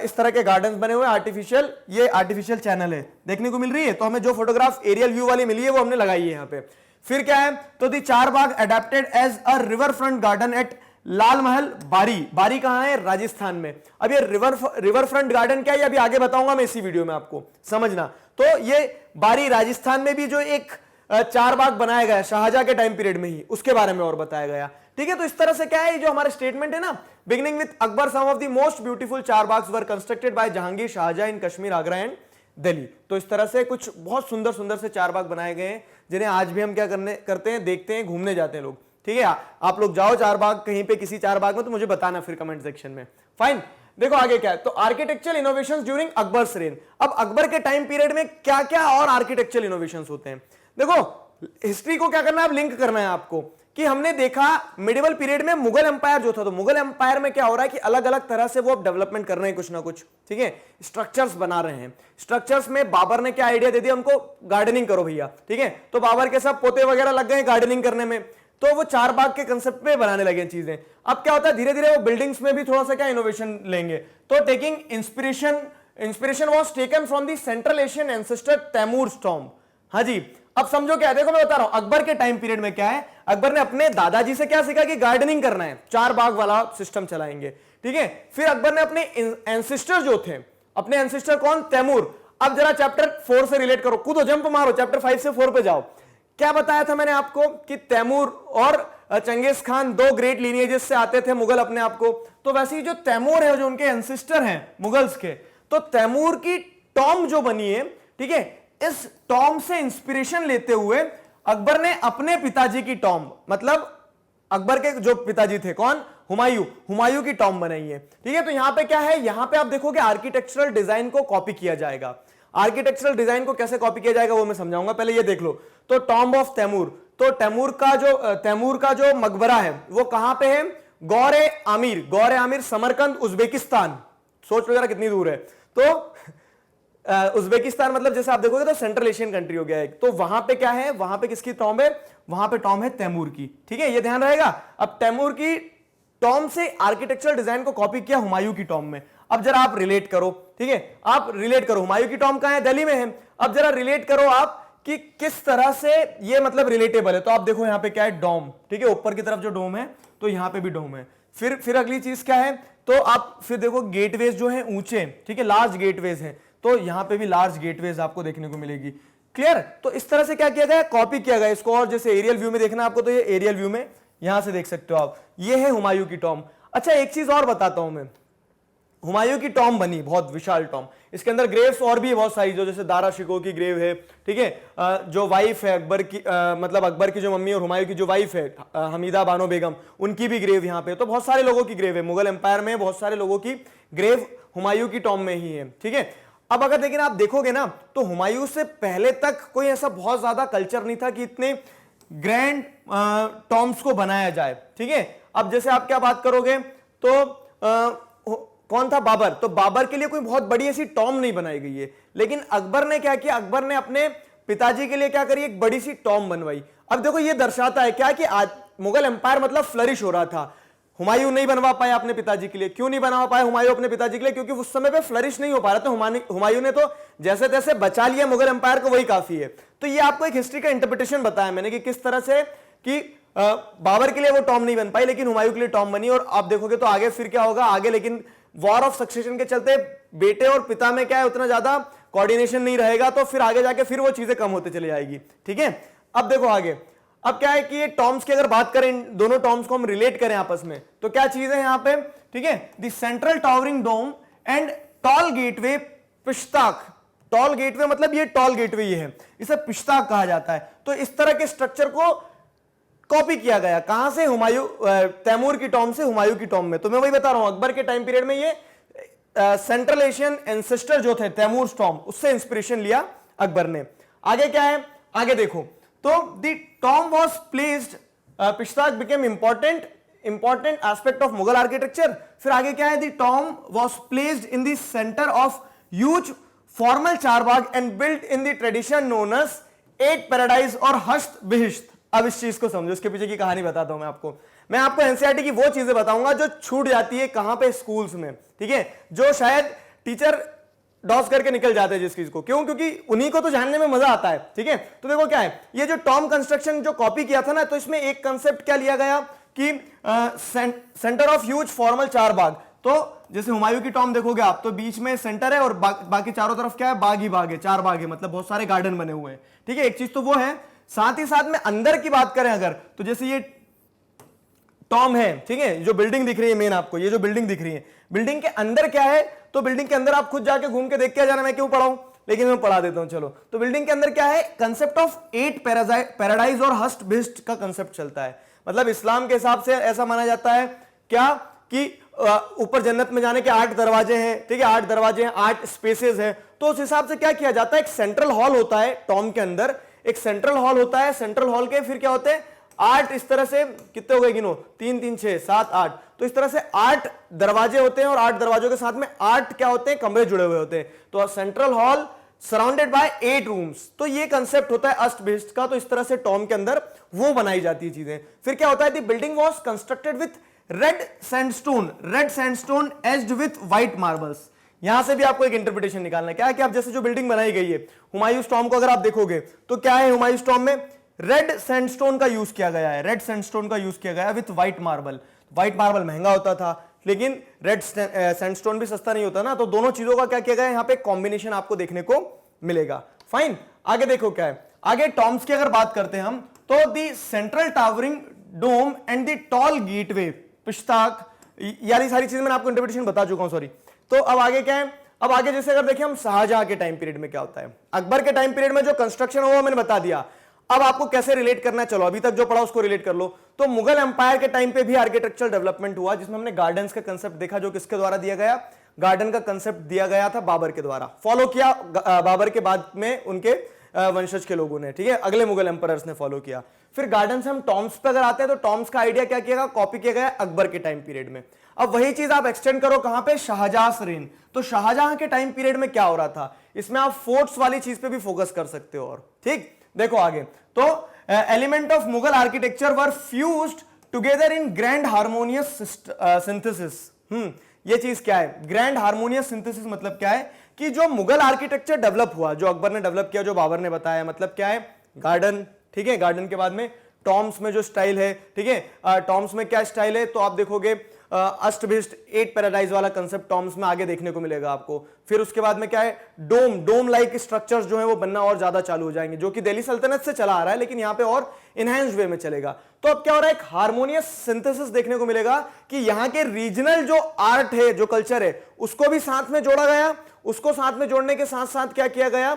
इस तरह के गार्डन्स बने हुए, आर्टिफिशियल, ये आर्टिफिशियल चैनल है देखने को मिल रही है। तो हमें जो फोटोग्राफ एरियल व्यू वाली मिली है वो हमने लगाई है यहाँ पे। फिर क्या है, तो the char bagh adapted as a river front garden at Lal Mahal Bari. बारी कहां है? राजस्थान में। अब ये रिवर फ्रंट गार्डन क्या है, अभी आगे बताऊंगा मैं इसी वीडियो में, आपको समझना। तो ये बारी राजस्थान में भी जो एक चार बाग बनाया गया शाहजहां के टाइम पीरियड में ही, उसके बारे में और बताया गया, ठीक है। तो इस तरह से क्या है, जो हमारे स्टेटमेंट है ना, beginning with Akbar some of the most beautiful char baghs were constructed by Jahangir Shah Jahan in Kashmir, Agra and Delhi. तो इस तरह से कुछ बहुत सुंदर सुंदर से चार बाग बनाए गए हैं, जिन्हें आज भी हम क्या करते हैं, देखते हैं, घूमने जाते हैं लोग, ठीक है। आप लोग जाओ चार बाग कहीं पे, किसी चार बाग में, तो मुझे बताना फिर कमेंट सेक्शन में। फाइन, देखो आगे क्या है, तो architectural innovations during Akbar's rain. अब अकबर के टाइम पीरियड में क्या क्या और आर्किटेक्चरल इनोवेशंस होते हैं। देखो हिस्ट्री को क्या करना है, अब लिंक करना है आपको, कि हमने देखा मिडिवल पीरियड में मुगल एम्पायर जो था, तो मुगल एम्पायर में क्या हो रहा है कि अलग अलग तरह से वो अब डेवलपमेंट कर रहे हैं कुछ ना कुछ, ठीक है, स्ट्रक्चर्स बना रहे हैं। स्ट्रक्चर्स में बाबर ने क्या आइडिया दे दिया हमको, गार्डनिंग करो भैया, ठीक है। तो बाबर के सब पोते वगैरह लग गए गार्डनिंग करने में, तो वो चार बाग के कंसेप्ट पे बनाने लगे चीजें। अब क्या होता है, धीरे धीरे वो बिल्डिंग्स में भी थोड़ा सा क्या इनोवेशन लेंगे। तो taking inspiration was taken from the central Asian ancestor Taimur tomb. हाँ जी, अब समझो क्या है, देखो मैं बता रहा हूं अकबर के टाइम पीरियड में क्या है, अकबर ने अपने दादाजी से क्या सीखा कि गार्डनिंग करना है, चार बाग वाला सिस्टम चलाएंगे, ठीक है। फिर अकबर ने अपने एंसेस्टर जो थे, अपने एंसेस्टर कौन, तैमूर। अब जरा चैप्टर 4 से रिलेट करो, कूदो जंप मारो, चैप्टर 5 से 4 पे जाओ। क्या बताया था मैंने आपको कि तैमूर और चंगेज खान दो ग्रेट लीनिएजेस से आते थे मुगल अपने आप को। तो वैसे ही जो तैमूर है, जो उनके एंसेस्टर हैं मुगल्स के, तो तैमूर की टॉम्ब जो बनी है, ठीक है, इस टॉम्ब से इंस्पिरेशन लेते हुए अकबर ने अपने पिताजी की टॉम्ब, मतलब अकबर के जो पिताजी थे कौन, हुमायूं की टॉम्ब बनाई है, ठीक है। तो यहां पे क्या है, यहां पे आप देखोगे आर्किटेक्चरल डिजाइन को कॉपी किया जाएगा। आर्किटेक्चरल डिजाइन को कैसे कॉपी किया जाएगा वो मैं समझाऊंगा, पहले ये देख लो। तो टॉम्ब ऑफ तैमूर, तो तैमूर का जो मकबरा है वो कहां पे है, गौरे आमिर समरकंद उज्बेकिस्तान। सोच लो जरा कितनी दूर है। तो उज्बेकिस्तान मतलब जैसे आप देखोगे तो सेंट्रल एशियन कंट्री हो गया एक। तो वहां पे क्या है, वहां पे किसकी टॉम्ब है, वहां पे टॉम्ब है तैमूर की, ठीक है, ये ध्यान रहेगा। अब तैमूर की टॉम्ब से आर्किटेक्चरल डिजाइन को कॉपी किया हुमायूं की टॉम्ब में। अब जरा आप रिलेट करो, ठीक है, आप रिलेट करो, हुमायूं की टॉम्ब कहां है, दिल्ली में है। अब जरा रिलेट करो आप कि किस तरह से ये मतलब रिलेटेबल है। तो आप देखो यहां पे क्या है, डोम, ठीक है, ऊपर की तरफ जो डोम है, तो यहां पे भी डोम है। फिर अगली चीज क्या है, तो आप फिर देखो गेटवेज जो है ऊंचे, ठीक है, लार्ज गेटवेज हैं, तो यहां पे भी लार्ज गेटवेज आपको देखने को मिलेगी। क्लियर। तो इस तरह से क्या किया गया, कॉपी किया गया इसको। और जैसे एरियल व्यू में देखना आपको, तो ये एरियल व्यू में यहां से देख सकते हो आप, ये है हुमायूं की टॉम्ब। अच्छा एक चीज और बताता हूं मैं, हुमायूं की टॉम्ब बनी बहुत विशाल टॉम्ब, इसके अंदर ग्रेव्स और भी बहुत सारी, जो जैसे दारा शिकोह की ग्रेव है, ठीक है, जो वाइफ है अकबर की, मतलब अकबर की जो मम्मी और हुमायूं की जो वाइफ है हमीदा बानो बेगम, उनकी भी ग्रेव यहाँ पे। तो बहुत सारे लोगों की ग्रेव है, मुगल एम्पायर में बहुत सारे लोगों की ग्रेव हुमायूं की टॉम्ब में ही है, ठीक है। अब अगर लेकिन आप देखोगे ना, तो हुमायूं से पहले तक कोई ऐसा बहुत ज्यादा कल्चर नहीं था कि इतने ग्रैंड टॉम्ब्स को बनाया जाए, ठीक है। अब जैसे आप क्या बात करोगे, तो कौन था, बाबर। तो बाबर के लिए कोई बहुत बड़ी ऐसी टॉम्ब नहीं बनाई गई है, लेकिन अकबर ने क्या किया, अकबर ने अपने पिताजी के लिए क्या करी, एक बड़ी सी टॉम्ब बनवाई। अब देखो ये दर्शाता है क्या कि आज मुगल एम्पायर मतलब फ्लरिश हो रहा था। हुमायूं नहीं बनवा पाया अपने पिताजी के लिए, क्यों नहीं बनवा पाया हुमायूं अपने पिताजी के लिए, क्योंकि उस समय पे फ्लरिश नहीं हो पा रहा था। हुमायूं ने तो जैसे तैसे बचा लिया मुगल एम्पायर को, वही काफी है। तो ये आपको एक हिस्ट्री का इंटरप्रिटेशन बताया मैंने कि किस तरह से कि बाबर के लिए वो टॉम्ब नहीं बन पाई, लेकिन हुमायूं के लिए टॉम्ब बनी। और आप देखोगे तो आगे फिर क्या होगा आगे, लेकिन वॉर ऑफ सक्सेशन के चलते बेटे और पिता में क्या है, उतना ज्यादा कोऑर्डिनेशन नहीं रहेगा, तो फिर आगे जाके फिर वो चीजें कम होते चली जाएगी। ठीक है, अब देखो आगे, अब क्या है कि ये टर्म्स की अगर बात करें, इन दोनों टर्म्स को हम रिलेट करें आपस में, तो क्या चीज है यहां पे, ठीक है, the central towering dome and tall gateway pishtaq. Tall gateway मतलब ये टॉल गेटवे ये है, इसे पिश्ताक कहा जाता है। तो इस तरह के स्ट्रक्चर को कॉपी किया गया, कहां से, तैमूर की टॉम से हुमायूं की टॉम में। तो मैं वही बता रहा हूं, अकबर के टाइम पीरियड में ये सेंट्रल एशियन एंसेस्टर जो थे तैमूर टॉम, उससे इंस्पिरेशन लिया अकबर ने। आगे क्या है, आगे देखो, तो the tomb was placed, pishtaq became important aspect of Mughal architecture. फिर आगे क्या है, the tomb was placed in the centre of huge formal charbagh and built in the tradition known as eight paradise और हश्त बिहिश्त। अब इस चीज को समझो, इसके पीछे की कहानी बताता हूं मैं आपको एनसीईआरटी की वो चीजें बताऊंगा जो छूट जाती है कहां पे, स्कूल्स में। ठीक है, जो शायद टीचर डॉस करके निकल जाते हैं जिस चीज को, क्यों, क्योंकि उन्हीं को तो जानने में मजा आता है। ठीक है, तो देखो क्या है, ये जो टॉम कंस्ट्रक्शन जो कॉपी किया था ना, तो इसमें एक कंसेप्ट क्या लिया गया कि centre of huge formal Charbagh. तो जैसे हुमायूं की टॉम देखोगे आप, तो बीच में सेंटर है और बाकी चारों तरफ क्या है, बाग ही बाग है, चार बाग है, मतलब बहुत सारे गार्डन बने हुए हैं। ठीक है, एक चीज तो वो है, साथ ही साथ में अंदर की बात करें अगर, तो जैसे ये टॉम है, ठीक है, जो बिल्डिंग दिख रही है मेन आपको, ये जो बिल्डिंग दिख रही है, बिल्डिंग के अंदर क्या है, तो बिल्डिंग के अंदर आप खुद जाके घूम के देख के आ जाना, मैं क्यों पढ़ाऊं, लेकिन मैं पढ़ा देता हूं। चलो, तो बिल्डिंग के अंदर क्या है, कंसेप्ट ऑफ 8 पैराडाइज और हस्ट बिस्ट का कंसेप्ट चलता है। मतलब इस्लाम के हिसाब से ऐसा माना जाता है क्या कि ऊपर जन्नत में जाने के 8 दरवाजे हैं। ठीक है, 8 दरवाजे हैं, 8 स्पेसेस हैं। तो उस हिसाब से क्या किया जाता है, एक सेंट्रल हॉल होता है टॉम के अंदर, एक सेंट्रल हॉल होता है, सेंट्रल हॉल के फिर क्या होते हैं 8, इस तरह से कितने हो गए गिनो, 3 3 6 7 8, तो इस तरह से 8 दरवाजे होते हैं और 8 दरवाजों के साथ में 8 क्या होते हैं, कमरे जुड़े हुए होते हैं। तो central hall surrounded by 8 rooms, तो ये कंसेप्ट होता है अष्ट बिष्ट का। तो इस तरह से टॉम के अंदर वो बनाई जाती है चीजें। फिर क्या होता है, the building was constructed with red sandstone aged with white marbles. यहां से भी आपको एक इंटरप्रिटेशन निकालना है, क्या है कि आप जैसे जो बिल्डिंग बनाई गई है हुमायूं टॉम को अगर आप देखोगे तो क्या है, हुमायूं टॉम में रेड सैंडस्टोन का यूज किया गया है, रेड सैंडस्टोन का यूज किया गया है with white marble. White marble महंगा होता था, लेकिन रेड सैंडस्टोन भी सस्ता नहीं होता ना, तो दोनों चीजों का क्या किया गया है, यहां पे कॉम्बिनेशन आपको देखने को मिलेगा। फाइन, आगे देखो क्या है, आगे टॉम्स की अगर बात करते हैं हम, तो the central towering dome and the tall gateway pishtaq, यार ये सारी चीजें मैंने आपको इंटरप्रिटेशन बता चुका हूं, सॉरी। तो अब आगे क्या है, अब आगे जैसे अगर देखिए हम शाहजहां के टाइम पीरियड में क्या होता है, अकबर के टाइम पीरियड में जो कंस्ट्रक्शन हुआ मैंने बता दिया। अब आपको कैसे रिलेट करना है, चलो अभी तक जो पढ़ा उसको रिलेट कर लो। तो मुगल एम्पायर के टाइम पे भी आर्किटेक्चरल डेवलपमेंट हुआ, जिसमें हमने गार्डन्स का कंसेप्ट देखा, जो किसके द्वारा दिया गया, गार्डन का कंसेप्ट दिया गया था बाबर के द्वारा, फॉलो किया बाबर के बाद में उनके वंशज के लोगों ने। ठीक है, अगले मुगल एम्पायर्स ने फॉलो किया। फिर गार्डन से हम टॉम्स पे अगर आते हैं, तो टॉम्स का आइडिया क्या किया गया, कॉपी किया गया अकबर के टाइम पीरियड में। अब वही चीज आप एक्सटेंड करो कहां पे, शाहजहां रेन। तो शाहजहां के टाइम पीरियड में क्या हो रहा था, इसमें आप फोर्ट्स वाली चीज पे भी फोकस कर सकते हो। और ठीक देखो आगे, तो element of Mughal architecture were fused together in grand harmonious synthesis. ये चीज क्या है, ग्रैंड हार्मोनियस सिंथेसिस मतलब क्या है कि जो मुगल आर्किटेक्चर डेवलप हुआ, जो अकबर ने डेवलप किया, जो बाबर ने बताया, मतलब क्या है, गार्डन। ठीक है, गार्डन के बाद में टॉम्स में जो स्टाइल है, ठीक है, टॉम्स में क्या स्टाइल है, तो आप देखोगे अष्टभिष्ट 8 पैराडाइज वाला कंसेप्ट टॉम्स में आगे देखने को मिलेगा आपको। फिर उसके बाद में क्या है, डोम लाइक स्ट्रक्चर्स जो है वो बनना और ज्यादा चालू हो जाएंगे, जो कि दिल्ली सल्तनत से चला आ रहा है, लेकिन यहां पे और इनहैंस्ड वे में चलेगा। तो अब क्या हो रहा है, एक हार्मोनियस सिंथेसिस देखने को मिलेगा कि यहाँ के रीजनल जो आर्ट है, जो कल्चर है, उसको भी साथ में जोड़ा गया। उसको साथ में जोड़ने के साथ साथ क्या किया गया,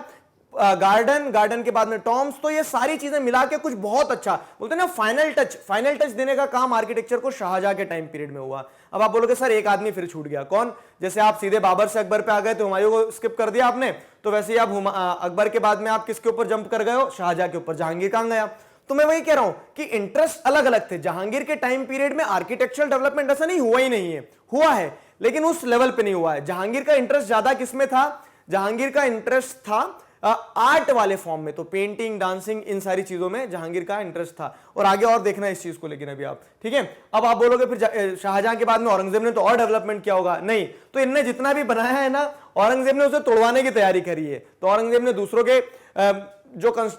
गार्डन के बाद में टॉम्स। तो ये सारी चीजें मिला के कुछ बहुत अच्छा बोलते हैं ना, फाइनल टच देने का काम आर्किटेक्चर को शाहजहां के टाइम पीरियड में हुआ। अब आप बोलोगे सर एक आदमी फिर छूट गया, कौन, जैसे आप सीधे बाबर से अकबर पे आ गए तो हुमायूं को स्किप कर दिया आपने, तो वैसे ही आप अकबर के बाद में आप किसके ऊपर जंप कर गए हो, शाहजहां के ऊपर। जहांगीर कहां गया, तो मैं वही कह रहा हूं कि इंटरेस्ट अलग अलग थे। जहांगीर के टाइम पीरियड में आर्किटेक्चरल डेवलपमेंट ऐसा नहीं हुआ ही नहीं है, हुआ है, लेकिन उस लेवल पे नहीं हुआ है। जहांगीर का इंटरेस्ट ज्यादा किसमें था, जहांगीर का इंटरेस्ट था आर्ट वाले फॉर्म में, तो पेंटिंग, डांसिंग, इन सारी चीजों में जहांगीर का इंटरेस्ट था। और आगे और देखना है इस चीज को, लेकिन अभी आप ठीक है। अब आप बोलोगे फिर शाहजहां के बाद में औरंगजेब ने तो और डेवलपमेंट किया होगा, नहीं, तो इनने जितना भी बनाया है ना, औरंगजेब ने उसे तोड़वाने की तैयारी करी है। तो औरंगजेब ने दूसरों के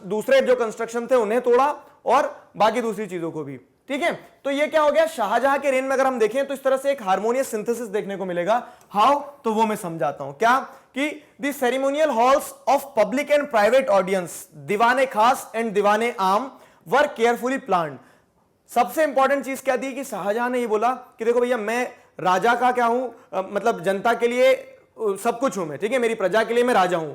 दूसरे जो कंस्ट्रक्शन थे उन्हें तोड़ा और बाकी दूसरी चीजों को भी। ठीक है, तो ये क्या हो गया, शाहजहां के रेन में अगर हम देखें तो इस तरह से एक हार्मोनियस सिंथेसिस देखने को मिलेगा। हाउ, तो वो मैं समझाता हूं। क्या कि the ceremonial halls of public and private audience, दीवाने खास एंड दीवाने आम, वर केयरफुली प्लान्ड। सबसे इंपॉर्टेंट चीज क्या थी कि शाहजहां ने ये बोला कि देखो भैया, मैं राजा का क्या हूं, मतलब जनता के लिए सब कुछ हूं मैं, ठीक है, मेरी प्रजा के लिए मैं राजा हूं,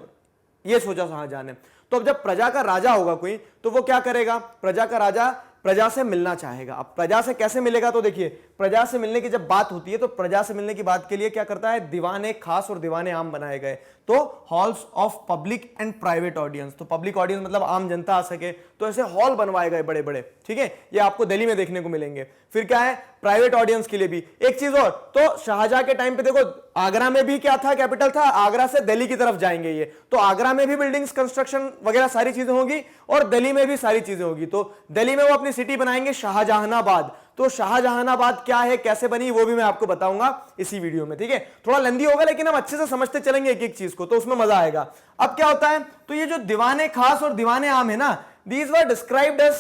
ये सोचा शाहजहां ने। तो अब जब प्रजा का राजा होगा कोई, तो वो क्या करेगा, प्रजा का राजा प्रजा से मिलना चाहेगा। अब प्रजा से कैसे मिलेगा, तो देखिए, प्रजा से मिलने की जब बात होती है तो प्रजा से मिलने की बात के लिए क्या करता है, दीवाने खास और दीवाने आम बनाए गए। तो halls of public and private audience, तो पब्लिक ऑडियंस मतलब आम जनता आ सके, तो ऐसे हॉल बनवाए गए बड़े बड़े, ठीक है, ये आपको दिल्ली में देखने को मिलेंगे। फिर क्या है, प्राइवेट ऑडियंस के लिए भी। एक चीज और, तो शाहजहां के टाइम पे देखो, आगरा में भी क्या था, कैपिटल था, आगरा से दिल्ली की तरफ जाएंगे ये, तो आगरा में भी बिल्डिंग्स कंस्ट्रक्शन वगैरह सारी चीजें होगी और दिल्ली में भी सारी चीजें होगी। तो दिल्ली में वो अपनी सिटी बनाएंगे शाहजहानाबाद। तो शाहजहानाबाद क्या है, कैसे बनी, वो भी मैं आपको बताऊंगा इसी वीडियो में, ठीक है। थोड़ा लेंदी होगा लेकिन हम अच्छे से समझते चलेंगे एक एक चीज को, तो उसमें मजा आएगा। अब क्या होता है, तो ये जो दीवाने खास और दीवाने आम है ना, दीज वर डिस्क्राइब्ड एज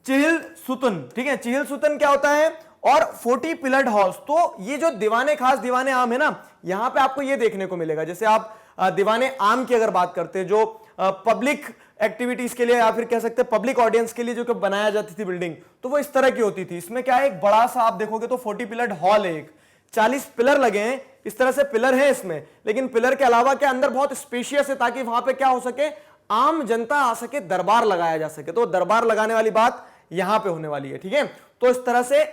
चिहिल सुतन, ठीक है। चिहिल सुतन क्या होता है, और 40 पिलर्ड हॉल्स। तो ये जो दीवाने खास दीवाने आम है ना, यहां पे आपको ये देखने को मिलेगा, जैसे आप दीवाने आम की अगर बात करते हैं, जो पब्लिक एक्टिविटीज के लिए या फिर कह सकते हैं पब्लिक ऑडियंस के लिए जो बनाया जाती थी बिल्डिंग, तो वो इस तरह की होती थी। इसमें क्या है, एक बड़ा सा आप देखोगे तो 40 पिलर्ड हॉल है, एक 40 पिलर लगे हैं, इस तरह से पिलर है इसमें। लेकिन पिलर के अलावा क्या अंदर बहुत स्पेशियस है, ताकि वहां पे क्या हो सके, आम जनता आ सके, दरबार लगाया जा सके। तो दरबार लगाने वाली बात यहां पे होने वाली है, ठीक है। तो इस तरह से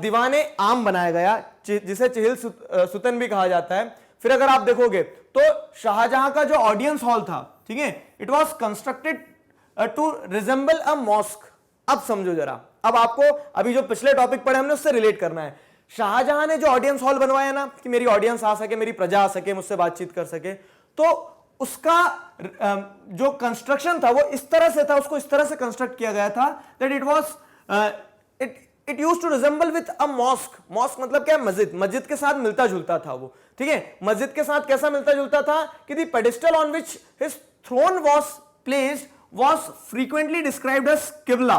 दीवाने आम बनाया गया, जिसे चिहिल सुतन भी कहा जाता है। फिर अगर आप देखोगे तो शाहजहां का जो ऑडियंस हॉल था, ठीक है, it was constructed to resemble a mosque. अब समझो जरा, अब आपको अभी जो पिछले टॉपिक पढ़े हमने उससे रिलेट करना है। शाहजहां ने जो ऑडियंस हॉल बनवाया ना, कि मेरी ऑडियंस आ सके, मेरी प्रजा आ सके, मुझसे बातचीत कर सके, तो उसका जो कंस्ट्रक्शन था वो इस तरह से था, उसको इस तरह से कंस्ट्रक्ट किया गया था that it was it used to resemble with a mosque. Mosque मतलब क्या, मस्जिद, मस्जिद के साथ मिलता जुलता था वो, ठीक है। मस्जिद के साथ कैसा मिलता जुलता था कि the pedestal on which his throne was placed was frequently described as किबला।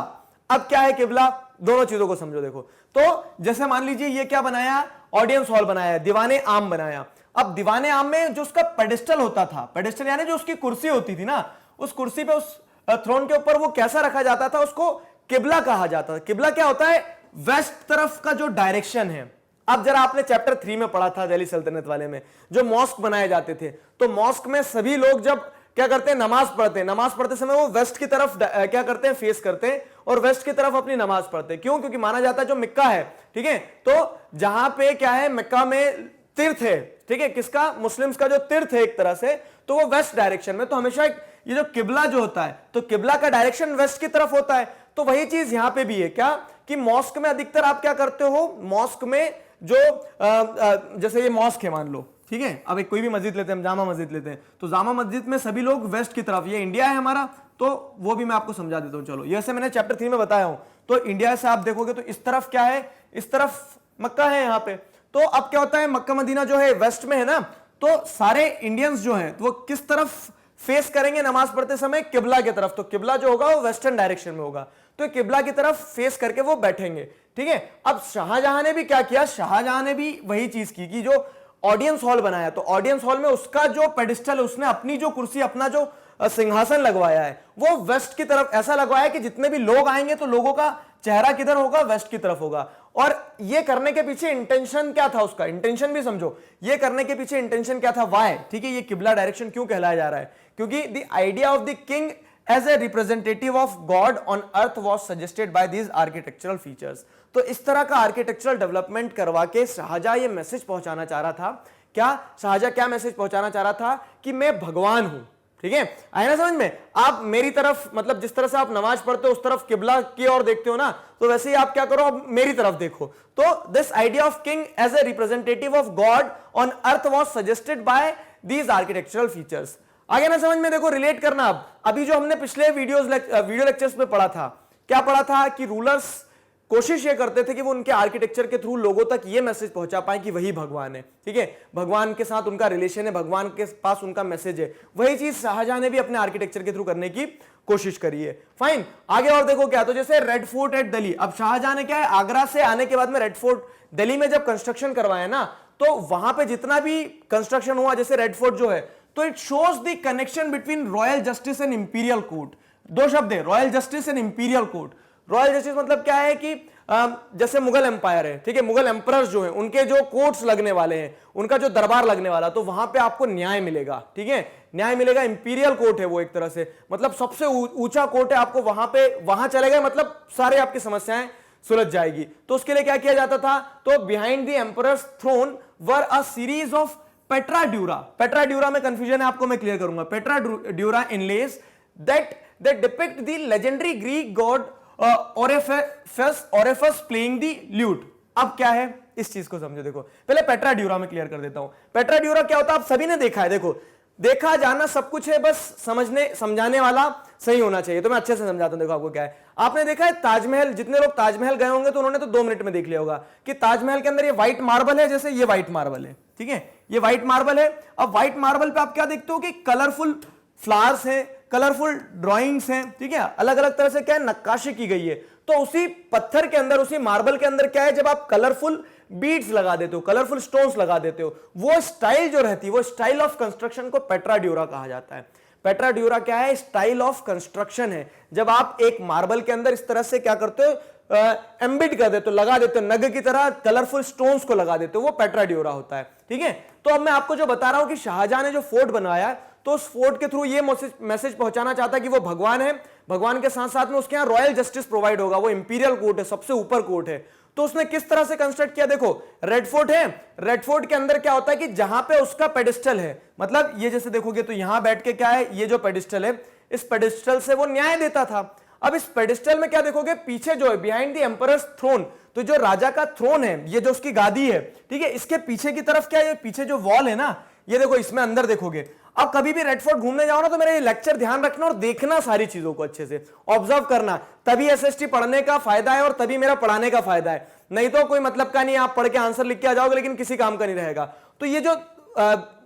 अब क्या है किबला, दोनों चीजों को समझो। देखो, तो जैसे मान लीजिए ये क्या बनाया, ऑडियंस हॉल बनाया, दीवाने आम बनाया। अब दीवाने आम में जो उसका पेडिस्टल होता था, पेडिस्टल यानी जो उसकी कुर्सी होती थी ना, उस कुर्सी पे, उस थ्रोन के ऊपर वो कैसा रखा जाता था, उसको किबला कहा जाता था। किबला क्या होता है, वेस्ट तरफ का जो डायरेक्शन है। अब जरा आपने चैप्टर 3 में पढ़ा था दिल्ली सल्तनत वाले में, जो मॉस्क बनाए जाते थे, तो मॉस्क में सभी लोग जब क्या करते हैं, नमाज पढ़ते हैं, नमाज पढ़ते समय वो वेस्ट की तरफ क्या करते हैं, फेस करते हैं और वेस्ट की तरफ अपनी नमाज पढ़ते हैं। क्यों, क्योंकि माना जाता है जो मक्का है, ठीक है, तो जहां पे क्या है, मक्का में तीर्थ है, ठीक है, किसका, मुस्लिम्स का जो तीर्थ है एक तरह से, तो वो वेस्ट डायरेक्शन में। तो हमेशा ये जो किबला जो होता है, तो किबला का डायरेक्शन वेस्ट की तरफ होता है। तो वही चीज यहां पे भी है, क्या कि मॉस्क में अधिकतर आप क्या करते हो, मॉस्क में जो जैसे ये मॉस्क है मान लो, ठीक है, अब एक कोई भी मस्जिद लेते हैं, हम जामा मस्जिद लेते हैं, तो जामा मस्जिद में सभी लोग वेस्ट की तरफ, ये इंडिया है हमारा, तो वो भी मैं आपको समझा देता हूं। चलो, ये से मैंने चैप्टर 3 में बताया हूं। तो इंडिया से आप देखोगे तो इस तरफ क्या है, इस तरफ मक्का है यहाँ पे। तो अब क्या होता है, मक्का मदीना जो है वेस्ट में है ना, तो सारे इंडियंस जो हैं वो किस तरफ फेस करेंगे नमाज पढ़ते समय, किबला की तरफ। तो किबला जो होगा वो वेस्टर्न डायरेक्शन में होगा, तो किबला की तरफ फेस करके वो बैठेंगे, ठीक है। अब शाहजहां ने भी क्या किया, शाहजहां ने भी वही चीज की कि जो ऑडियंस हॉल बनाया, तो ऑडियंस हॉल में उसका जो पेडिस्टल, उसने अपनी जो कुर्सी, अपना जो सिंहासन लगवाया है, वो वेस्ट की तरफ ऐसा लगवाया कि जितने भी लोग आएंगे तो लोगों का चेहरा किधर होगा, वेस्ट की तरफ होगा। और ये करने के पीछे इंटेंशन क्या था, उसका इंटेंशन भी समझो, ये करने के पीछे इंटेंशन क्या था, वाई, ठीक है, ये किबला डायरेक्शन क्यों कहलाया जा रहा है, क्योंकि the idea of the king as a representative of God on earth was suggested by these architectural features। तो इस तरह का आर्किटेक्चरल डेवलपमेंट करवा के शाहजहां ये मैसेज पहुंचाना चाह रहा था। क्या शाहजहां क्या मैसेज पहुंचाना चाह रहा था कि मैं भगवान हूं, ठीक है, आया ना समझ में। आप मेरी तरफ, मतलब जिस तरह से आप नमाज पढ़ते हो उस तरफ किबला की ओर देखते हो ना, तो वैसे ही आप क्या करो, अब मेरी तरफ देखो। तो this idea of king as a representative of God on earth was suggested by these architectural features. आगे ना समझ में, देखो रिलेट करना। अब अभी जो हमने पिछले वीडियो लेक्चर्स में पढ़ा था, क्या पढ़ा था कि रूलर्स कोशिश ये करते थे कि वो उनके आर्किटेक्चर के थ्रू लोगों तक ये मैसेज पहुंचा पाए कि वही भगवान है, ठीक है, भगवान के साथ उनका रिलेशन है, भगवान के पास उनका मैसेज है। वही चीज शाहजहां ने भी अपने आर्किटेक्चर के थ्रू करने की कोशिश करी है। फाइन, आगे और देखो क्या, तो जैसे रेड फोर्ट एट दिल्ली, अब शाहजहां ने क्या है, आगरा से आने के बाद में रेड फोर्ट दिल्ली में जब कंस्ट्रक्शन करवाया ना, तो वहां पे जितना भी कंस्ट्रक्शन हुआ, जैसे रेड फोर्ट जो है, तो it shows the connection between royal justice and imperial court. दो शब्द है, royal justice and imperial court. Royal justice मतलब क्या है कि जैसे मुगल एम्पायर है, ठीक है, मुगल एम्परर्स जो है उनके जो कोर्ट्स लगने वाले हैं, उनका जो दरबार लगने वाला, तो वहां पे आपको न्याय मिलेगा, ठीक है, न्याय मिलेगा। इंपीरियल कोर्ट है वो एक तरह से, मतलब सबसे ऊंचा कोर्ट है, आपको वहां पे वहां चले गए मतलब सारे आपकी समस्याएं सुलझ जाएगी। तो उसके लिए क्या किया जाता था, तो behind the emperor's throne were a series of pietra. Pietra में कंफ्यूजन है, आपको मैं क्लियर करूंगा। Pietra inlays that depict the legendary Greek god Orpheus playing the lute। अब क्या है, इस चीज को समझो। देखो पहले पेट्रा ड्यूरा में क्लियर कर देता हूं। पेट्रा ड्यूरा क्या होता है, आप सभी ने देखा है। देखो, देखा जाना सब कुछ है, बस समझाने वाला सही होना चाहिए। तो मैं अच्छे से समझाता हूं। देखो आपको क्या है, आपने देखा है ताजमहल, जितने लोग ताजमहल गए होंगे तो उन्होंने तो 2 मिनट में देख लिया होगा कि ताजमहल के अंदर ये व्हाइट मार्बल है, जैसे ये व्हाइट मार्बल है, ठीक है, ये व्हाइट मार्बल है। अब व्हाइट मार्बल पे आप क्या देखते हो कि कलरफुल फ्लावर्स हैं, कलरफुल ड्राइंग्स हैं, ठीक है, अलग अलग तरह से क्या है, नक्काशी की गई है। तो उसी पत्थर के अंदर, उसी मार्बल के अंदर क्या है, जब आप कलरफुल बीड्स लगा देते हो, कलरफुल स्टोन्स लगा देते हो, वो स्टाइल जो रहती है, वो स्टाइल ऑफ कंस्ट्रक्शन को पेट्रा ड्यूरा कहा जाता है। पेट्रा ड्यूरा क्या है, स्टाइल ऑफ कंस्ट्रक्शन है। जब आप एक मार्बल के अंदर इस तरह से क्या करते हो, एम्बिड कर देते हो, लगा देते हो, नग की तरह कलरफुल स्टोन्स को लगा देते हो, वो पेट्रा ड्यूरा होता है, ठीक है। तो अब मैं आपको जो बता रहा हूं कि शाहजहां ने जो फोर्ट बनवाया, तो उस फोर्ट के थ्रू ये मैसेज पहुंचाना चाहता है कि वो भगवान है, भगवान के साथ साथ में उसके यहां रॉयल जस्टिस प्रोवाइड होगा, वो इंपीरियल कोर्ट है, सबसे ऊपर कोर्ट है। तो उसने किस तरह से कंस्ट्रक्ट किया, देखो रेड फोर्ट है, रेड फोर्ट के अंदर क्या होता है कि जहां पे उसका पेडिस्टल है, मतलब ये जैसे देखोगे तो यहां बैठ के क्या है, ये जो पेडिस्टल है, इस पेडिस्टल से वो न्याय देता था। अब इस पेडिस्टल में क्या देखोगे, पीछे जो है बिहाइंड द एम्परर्स थ्रोन, तो जो राजा का थ्रोन है, ये जो उसकी गादी है, ठीक है, इसके पीछे की तरफ क्या है, पीछे जो वॉल है ना, ये देखो, इसमें अंदर देखोगे। अब कभी भी रेड फोर्ट घूमने जाओ ना, तो मेरा ये लेक्चर ध्यान रखना और देखना सारी चीजों को अच्छे से ऑब्जर्व करना, तभी एसएसटी पढ़ने का फायदा है और तभी मेरा पढ़ाने का फायदा है। नहीं तो कोई मतलब का नहीं, आप पढ़ के आंसर लिख के आ जाओगे लेकिन किसी काम का नहीं रहेगा। तो ये जो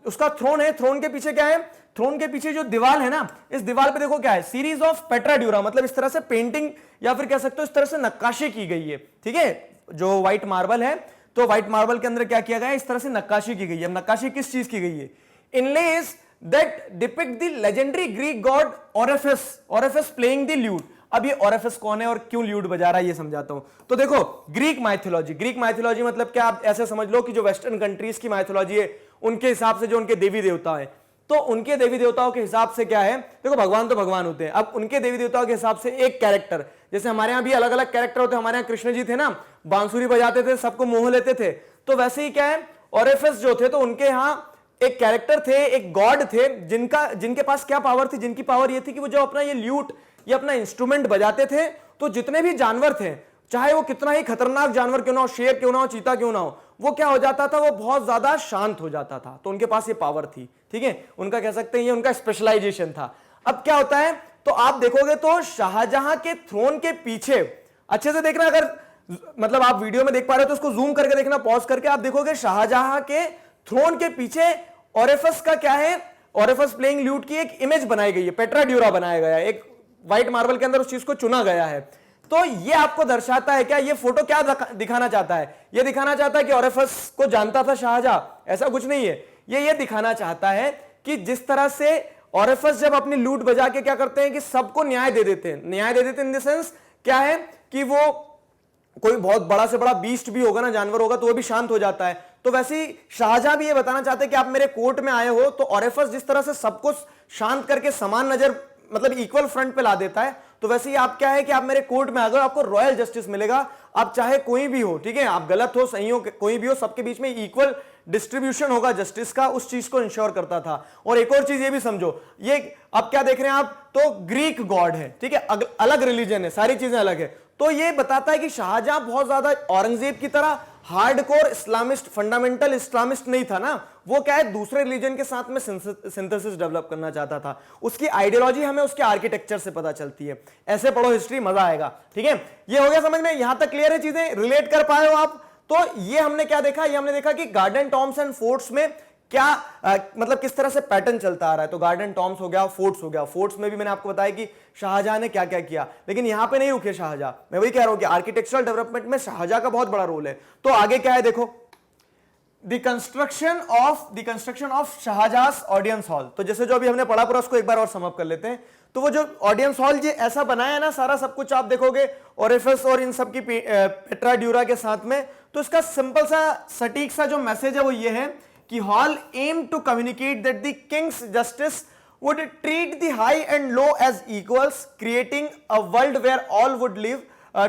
उसका थ्रोन है, थ्रोन के पीछे क्या है, थ्रोन के पीछे जो दीवार है ना, इस दीवार पे देखो क्या है, सीरीज ऑफ पेट्रा ड्यूरा, मतलब इस तरह से पेंटिंग या फिर कह सकते हो इस तरह से नक्काशी की गई है, ठीक है। जो व्हाइट मार्बल है, तो व्हाइट मार्बल के अंदर क्या किया गया है, इस तरह से नक्काशी की गई है। नक्काशी किस चीज की गई है, inlays that depict the legendary Greek god Orpheus playing the lute. अब ये ओरेफस कौन है और क्यों ल्यूट बजा रहा है, ये समझाता हूं। तो देखो ग्रीक माइथोलॉजी मतलब क्या, आप ऐसे समझ लो कि जो वेस्टर्न कंट्रीज की माइथोलॉजी है, उनके हिसाब से जो उनके देवी देवता है, तो उनके देवी देवताओं के हिसाब से क्या है, देखो भगवान तो भगवान होते हैं। अब उनके देवी देवताओं के हिसाब से एक कैरेक्टर, जैसे हमारे यहाँ भी अलग अलग कैरेक्टर होते हैं, हमारे यहाँ कृष्ण जी थे ना, बांसुरी बजाते थे, सबको मोह लेते थे, तो वैसे ही क्या है, ओरेफस जो थे, तो उनके यहाँ एक कैरेक्टर थे, एक गॉड थे, जिनके पास क्या पावर थी, जिनकी पावर ये थी कि वो जो अपना ये ल्यूट, ये अपना इंस्ट्रूमेंट बजाते थे, तो जितने भी जानवर थे, चाहे वो कितना ही खतरनाक जानवर क्यों ना हो, शेर क्यों ना हो, चीता क्यों ना हो, वो क्या हो जाता था, वो बहुत ज्यादा शांत हो जाता था। तो उनके पास ये पावर थी, ठीक है, उनका कह सकते हैं ये उनका स्पेशलाइजेशन था। अब क्या होता है, तो आप देखोगे तो शाहजहां के थ्रोन के पीछे, अच्छे से देखना, अगर मतलब आप वीडियो में देख पा रहे हो तो उसको जूम करके देखना, पॉज करके आप देखोगे शाहजहां के थ्रोन के पीछे ओरेफस का क्या है, ओरेफस प्लेइंग ल्यूट की एक इमेज बनाई गई है, पेट्रा ड्यूरा बनाया गया है, एक व्हाइट मार्बल के अंदर उस चीज को चुना गया है। तो ये आपको दर्शाता है क्या, ये फोटो क्या दिखाना चाहता है, ये दिखाना चाहता है कि ओरेफस को जानता था शाहजहां, ऐसा कुछ नहीं है। ये दिखाना चाहता है कि जिस तरह से ओरेफस जब अपनी लूट बजा के क्या करते हैं कि सबको न्याय दे देते हैं, न्याय दे देते हैं इन द सेंस क्या है कि वो कोई बहुत बड़ा से बड़ा बीस्ट भी होगा ना, जानवर होगा, तो वो भी शांत हो जाता है। तो वैसे ही शाहजहां भी ये बताना चाहते हैं कि आप मेरे कोर्ट में आए हो, तो ओरेफस जिस तरह से सबको शांत करके समान नजर, मतलब इक्वल फ्रंट पे ला देता है, तो वैसे ही आप क्या है कि आप मेरे कोर्ट में आ गए, आपको रॉयल जस्टिस मिलेगा। आप चाहे कोई भी हो, ठीक है, आप गलत हो सही हो, कोई भी हो, सबके बीच में इक्वल डिस्ट्रीब्यूशन होगा जस्टिस का, उस चीज को इंश्योर करता था। और एक और चीज ये भी समझो, ये अब क्या देख रहे हैं आप, तो ग्रीक गॉड है, ठीक है, अलग रिलीजन है, सारी चीजें अलग है। तो ये बताता है कि शाहजहां बहुत ज्यादा औरंगजेब की तरह हार्डकोर इस्लामिस्ट, फंडामेंटल इस्लामिस्ट नहीं था ना, वो क्या है दूसरे रिलीजन के साथ में सिंथेसिस डेवलप करना चाहता था। उसकी आइडियोलॉजी हमें उसके आर्किटेक्चर से पता चलती है। ऐसे पढ़ो हिस्ट्री, मजा आएगा। ठीक है, ये हो गया समझ में, यहां तक क्लियर है, चीजें रिलेट कर पाए हो आप। तो ये हमने क्या देखा, ये हमने देखा कि गार्डन टॉम्स एंड फोर्ट्स में क्या मतलब किस तरह से पैटर्न चलता आ रहा है। तो गार्डन टॉम्स हो गया, फोर्ट्स हो गया। फोर्ट्स में भी मैंने आपको बताया कि शाहजहां ने क्या क्या किया, लेकिन यहां पे नहीं रुके शाहजहां। मैं वही कह रहा हूं कि आर्किटेक्चरल डेवलपमेंट में शाहजहां का बहुत बड़ा रोल है। तो आगे क्या है देखो, the construction of Shahjahan audience hall. तो जैसे जो अभी हमने पढ़ा पूरा उसको एक बार और समअप कर लेते हैं। तो वो जो ऑडियंस हॉल जो ऐसा बनाया है ना, सारा सब कुछ आप देखोगे ओरेफस और इन सब की पेट्रा ड्यूरा के साथ में। तो इसका सिंपल सा सटीक सा जो मैसेज है वो ये है कि hall aim to communicate that the king's justice would treat the high and low as equals, creating a world where all would live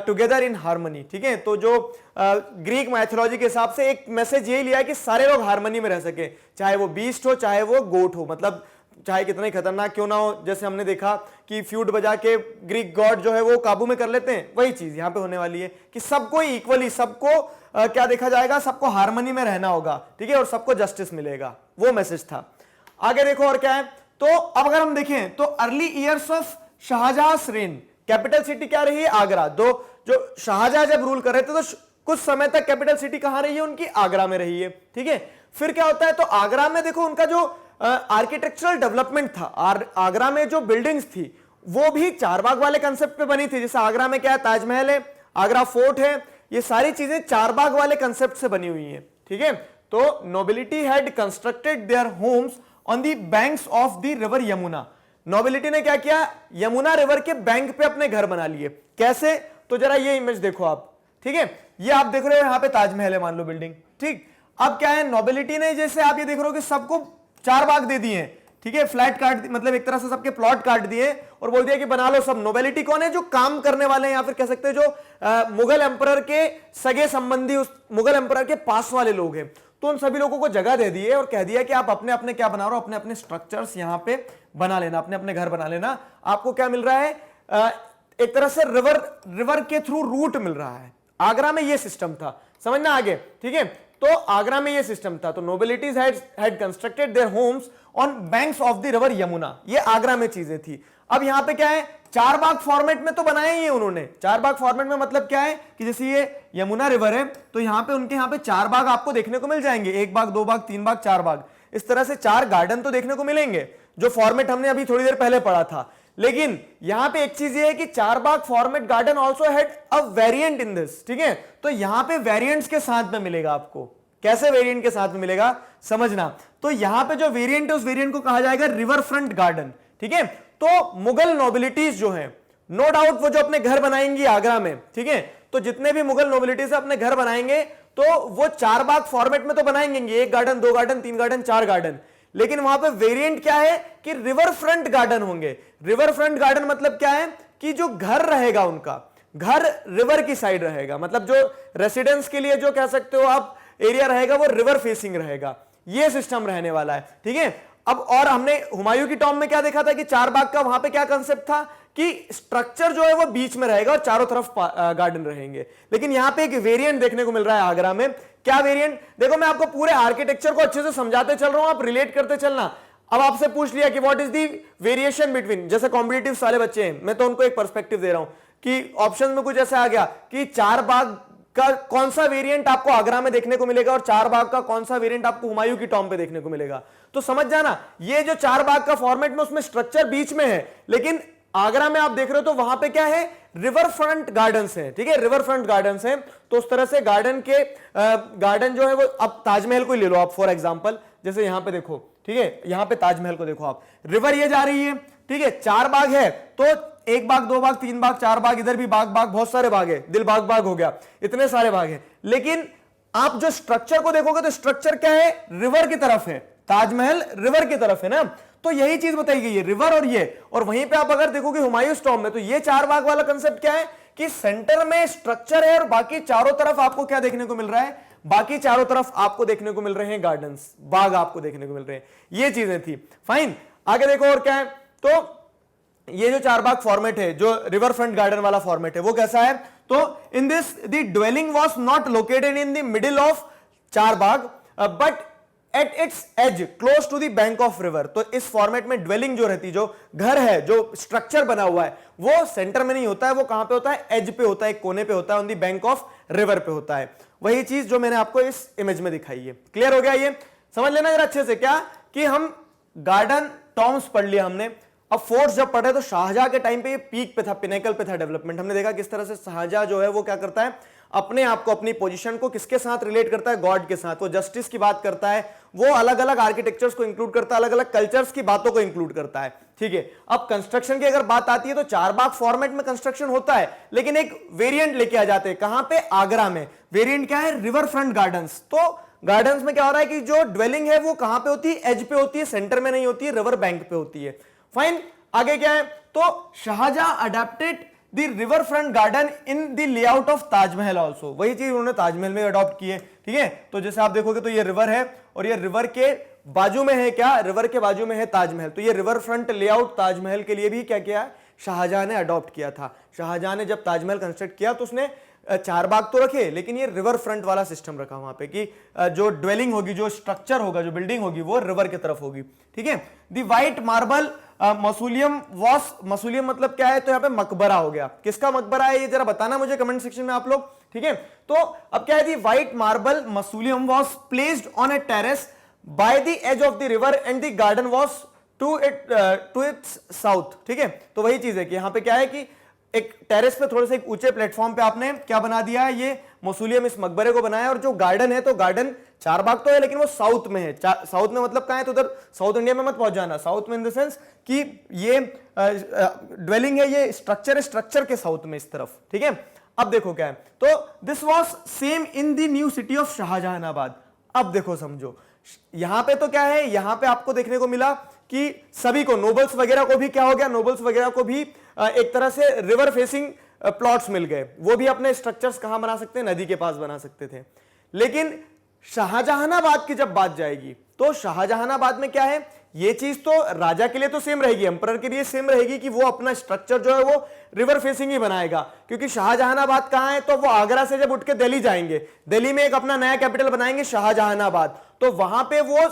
together in harmony. ठीक है, तो जो ग्रीक माइथोलॉजी के हिसाब से एक मैसेज यही लिया है कि सारे लोग हार्मनी में रह सके, चाहे वो बीस्ट हो चाहे वो गोट हो, मतलब चाहे कितना ही खतरनाक क्यों ना हो। जैसे हमने देखा कि फ्यूट बजा के ग्रीक गॉड जो है वो काबू में कर लेते हैं, वही चीज यहां पे होने वाली है कि सबको इक्वली, सबको क्या देखा जाएगा, सबको हार्मनी में रहना होगा। ठीक है, और सबको जस्टिस मिलेगा, वो मैसेज था। आगे देखो और क्या है। तो अब अगर हम देखें तो early years of Shahjahan reign, capital city क्या रही है, आगरा। जो शाहजहां जब रूल कर रहे थे तो कुछ समय तक कैपिटल सिटी कहां रही है उनकी, आगरा में रही है। ठीक है, फिर क्या होता है, तो आगरा में देखो उनका जो आर्किटेक्चरल डेवलपमेंट था, आगरा में जो बिल्डिंग्स थी वो भी चारबाग वाले कंसेप्ट पे बनी थी। जैसे आगरा में क्या है, ताजमहल है, आगरा फोर्ट है, ये सारी चीजें चारबाग वाले कंसेप्ट से बनी हुई हैं। ठीक है, तो nobility had constructed their homes on the banks of the river Yamuna. Nobility ने क्या किया, यमुना रिवर के बैंक पे अपने घर बना लिए। कैसे, तो जरा ये इमेज देखो आप। ठीक है, ये आप देख रहे हो यहां पे ताजमहल है मान लो बिल्डिंग। ठीक, अब क्या है, नोबिलिटी ने जैसे आप ये देख रहे हो कि सबको चार बाग दे दिए। ठीक है, फ्लैट काट, मतलब एक तरह से सबके प्लॉट काट दिए और बोल दिया कि बना लो सब। नोबिलिटी कौन है, जो काम करने वाले हैं, या फिर कह सकते हैं जो मुगल एम्परर के सगे संबंधी, उस मुगल एम्परर के पास वाले लोग हैं। तो उन सभी लोगों को जगह दे दी है और कह दिया कि आप अपने अपने क्या बना रहे हो, अपने अपने स्ट्रक्चर्स यहां पे बना लेना, अपने अपने घर बना लेना। आपको क्या मिल रहा है, एक तरह से रिवर के थ्रू रूट मिल रहा है। आगरा में ये सिस्टम था, समझना आगे। ठीक है, तो आगरा में ये सिस्टम था। तो nobilities had constructed their homes on banks of the river Yamuna, ये आगरा में चीजें थी। अब यहां पे क्या है, चार बाग फॉर्मेट में तो बनाया ही है उन्होंने। चार बाग फॉर्मेट में मतलब क्या है कि जैसे ये यमुना रिवर है तो यहां पे उनके यहां पे चार बाग आपको देखने को मिल जाएंगे, एक बाग, दो बाग, तीन बाग, चार बाग, इस तरह से चार गार्डन तो देखने को मिलेंगे, जो फॉर्मेट हमने अभी थोड़ी देर पहले पढ़ा था। लेकिन यहां पे एक चीज ये है कि char bagh format garden also had a variant in this. ठीक है, तो यहां पे वेरिएंट्स के साथ में मिलेगा आपको। कैसे वेरिएंट के साथ में मिलेगा, समझना। तो यहां पे जो वेरिएंट है उस वेरिएंट को कहा जाएगा रिवर फ्रंट गार्डन। ठीक है, तो मुगल नोबिलिटीज जो है, नो डाउट वो जो अपने घर बनाएंगी आगरा में, ठीक है, तो जितने भी मुगल नोबिलिटीज अपने घर बनाएंगे तो वो चार बाग फॉर्मेट में तो बनाएंगे, एक गार्डन, दो गार्डन, तीन गार्डन, चार गार्डन। लेकिन वहां पे वेरिएंट क्या है कि रिवर फ्रंट गार्डन होंगे। रिवर फ्रंट गार्डन मतलब क्या है कि जो घर रहेगा उनका, घर रिवर की साइड रहेगा, मतलब जो रेसिडेंस के लिए जो कह सकते हो आप एरिया रहेगा वो रिवर फेसिंग रहेगा। ये सिस्टम रहने वाला है। ठीक है, अब और हमने हुमायूं की टॉम में क्या देखा था कि चार बाग का वहां पे क्या कंसेप्ट था कि स्ट्रक्चर जो है वो बीच में रहेगा और चारों तरफ गार्डन रहेंगे। लेकिन यहां पे एक वेरिएंट देखने को मिल रहा है आगरा में। क्या वेरिएंट, देखो मैं आपको पूरे आर्किटेक्चर को अच्छे से समझाते चल रहा हूं, आप रिलेट करते चलना। अब आपसे पूछ लिया कि what is the variation between, जैसे कॉम्पिटिटिव सारे बच्चे हैं, मैं तो उनको एक पर्सपेक्टिव दे रहा हूं कि ऑप्शन में कुछ ऐसा आ गया कि चार बाग का कौन सा वेरिएंट आपको आगरा में देखने को मिलेगा और चार बाग का कौन सा वेरिएंट आपको हुमायूं की टॉम पे देखने को मिलेगा। तो समझ जाना, ये जो चार बाग का फॉर्मेट में उसमें स्ट्रक्चर बीच में है, लेकिन आगरा में आप देख रहे हो तो वहां पे क्या है, रिवर फ्रंट गार्डन्स हैं। ठीक है, रिवर फ्रंट गार्डन्स हैं। तो उस तरह से गार्डन के गार्डन जो है वो, अब ताजमहल को ले लो आप फॉर एग्जांपल, जैसे यहां पे देखो, ठीक है, यहां पे ताजमहल को देखो आप, रिवर ये जा रही है, ठीक है, चार बाग है तो एक बाग, दो बाग, तीन बाग, चार बाग, इधर भी बाग बाग, बहुत सारे बाग है, दिल बाग बाग हो गया, इतने सारे बाग है। लेकिन आप जो स्ट्रक्चर को देखोगे तो स्ट्रक्चर क्या है, रिवर की तरफ है, ताजमहल रिवर की तरफ है ना। तो यही चीज बताई गई है, रिवर और ये। और वहीं पे आप अगर देखोगे हुमायूं टॉम में, तो ये चार बाग वाला कंसेप्ट क्या है कि सेंटर में स्ट्रक्चर है और बाकी चारों तरफ आपको क्या देखने को मिल रहा है, बाकी चारों तरफ आपको देखने को मिल रहे हैं गार्डन्स, बाग आपको देखने को मिल रहे हैं। ये चीजें थी। फाइन, आगे देखो और क्या है। तो ये जो चारबाग फॉर्मेट है, जो रिवर फ्रंट गार्डन वाला फॉर्मेट है, वो कैसा है? तो in this the dwelling was not located in the middle of charbagh but at its edge close to the bank of river. तो इस फॉर्मेट में ड्वेलिंग जो रहती, जो घर है, जो स्ट्रक्चर बना हुआ है, वो सेंटर में नहीं होता है, वो कहां पे होता है? एज पे होता है, एक कोने पे होता है, on the bank of river पे होता है। वही चीज जो मैंने आपको इस इमेज में दिखाई है। क्लियर हो गया? ये समझ लेना जरा अच्छे से, क्या कि हम गार्डन टॉम्स पढ़ लिया हमने। अब फोर्ट्स जब पढ़े तो शाहजहां के टाइम पे ये पीक पे था, पिनेकल पे था डेवलपमेंट। हमने देखा किस तरह से शाहजहां जो है वो क्या करता है, अपने आप को, अपनी पोजीशन को किसके साथ रिलेट करता है? गॉड के साथ। वो जस्टिस की बात करता है, वो अलग अलग आर्किटेक्चर्स को इंक्लूड करता है, अलग अलग कल्चर्स की बातों को इंक्लूड करता है। ठीक है, अब कंस्ट्रक्शन की अगर बात आती है तो चारबाग फॉर्मेट में कंस्ट्रक्शन होता है, लेकिन एक वेरिएंट लेके आ जाते हैं। कहां पे? आगरा में। वेरिएंट क्या है? River front gardens. तो गार्डन्स में क्या हो रहा है कि जो ड्वेलिंग है वो कहां पे होती है? एज पे होती है, सेंटर में नहीं होती है, रिवर बैंक पे होती है। फाइन, आगे क्या है? तो Shahjahan adopted the river front garden in the layout of Taj Mahal also. वही चीज उन्होंने ताजमहल में अडॉप्ट की है। ठीक है, तो जैसे आप देखोगे तो ये रिवर है और ये रिवर के बाजू में है क्या? रिवर के बाजू में है ताजमहल। तो ये रिवर फ्रंट लेआउट ताजमहल के लिए भी क्या किया? शाहजहां ने अडॉप्ट किया था। शाहजहां ने जब ताजमहल कंस्ट्रक्ट किया तो उसने चारबाग तो रखे, लेकिन ये रिवर फ्रंट वाला सिस्टम रखा वहां पे कि जो ड्वेलिंग होगी, जो स्ट्रक्चर होगा, जो बिल्डिंग होगी, वो रिवर की तरफ होगी। ठीक है, द व्हाइट मार्बल मसूलियम वॉस, मसूलियम मतलब क्या है? तो यहाँ पे मकबरा हो गया। किसका मकबरा है ये जरा बताना मुझे कमेंट सेक्शन में आप लोग। ठीक है, तो अब क्या है? The white marble mausoleum was placed on a terrace by the edge of the river and the garden was to its south. ठीक है, तो वही चीज है कि यहाँ पे क्या है कि एक टेरेस पे, थोड़े से एक ऊंचे प्लेटफॉर्म पे आपने क्या बना दिया है? ये मसूलियम, इस मकबरे को बनाया। और जो गार्डन है, तो गार्डन चारबाग तो है लेकिन वो साउथ में है। साउथ में मतलब कहां है? तो उधर साउथ इंडिया में मत पहुंच जाना। साउथ में इन द सेंस कि ये ड्वेलिंग है, ये स्ट्रक्चर है, स्ट्रक्चर के साउथ में इस तरफ। ठीक है, अब देखो क्या है? तो this was same in the new city of Shahjahanabad. अब देखो समझो, यहां पे तो क्या है? यहां पे आपको देखने को मिला कि सभी को, नोबल्स वगैरह को भी क्या हो गया? नोबल्स वगैरह को भी एक तरह से रिवर फेसिंग प्लॉट्स मिल गए। वो भी अपने स्ट्रक्चर्स कहां बना सकते हैं? नदी के पास बना सकते थे। लेकिन शाहजहानाबाद की जब बात जाएगी तो शाहजहानाबाद में क्या है? ये चीज तो राजा के लिए तो सेम रहेगी, एम्परर के लिए सेम रहेगी कि वो अपना स्ट्रक्चर जो है वो रिवर फेसिंग ही बनाएगा। क्योंकि शाहजहानाबाद कहां है? तो वो आगरा से जब उठ के दिल्ली जाएंगे, दिल्ली में एक अपना नया कैपिटल बनाएंगे शाहजहानाबाद। तो वहां पे वो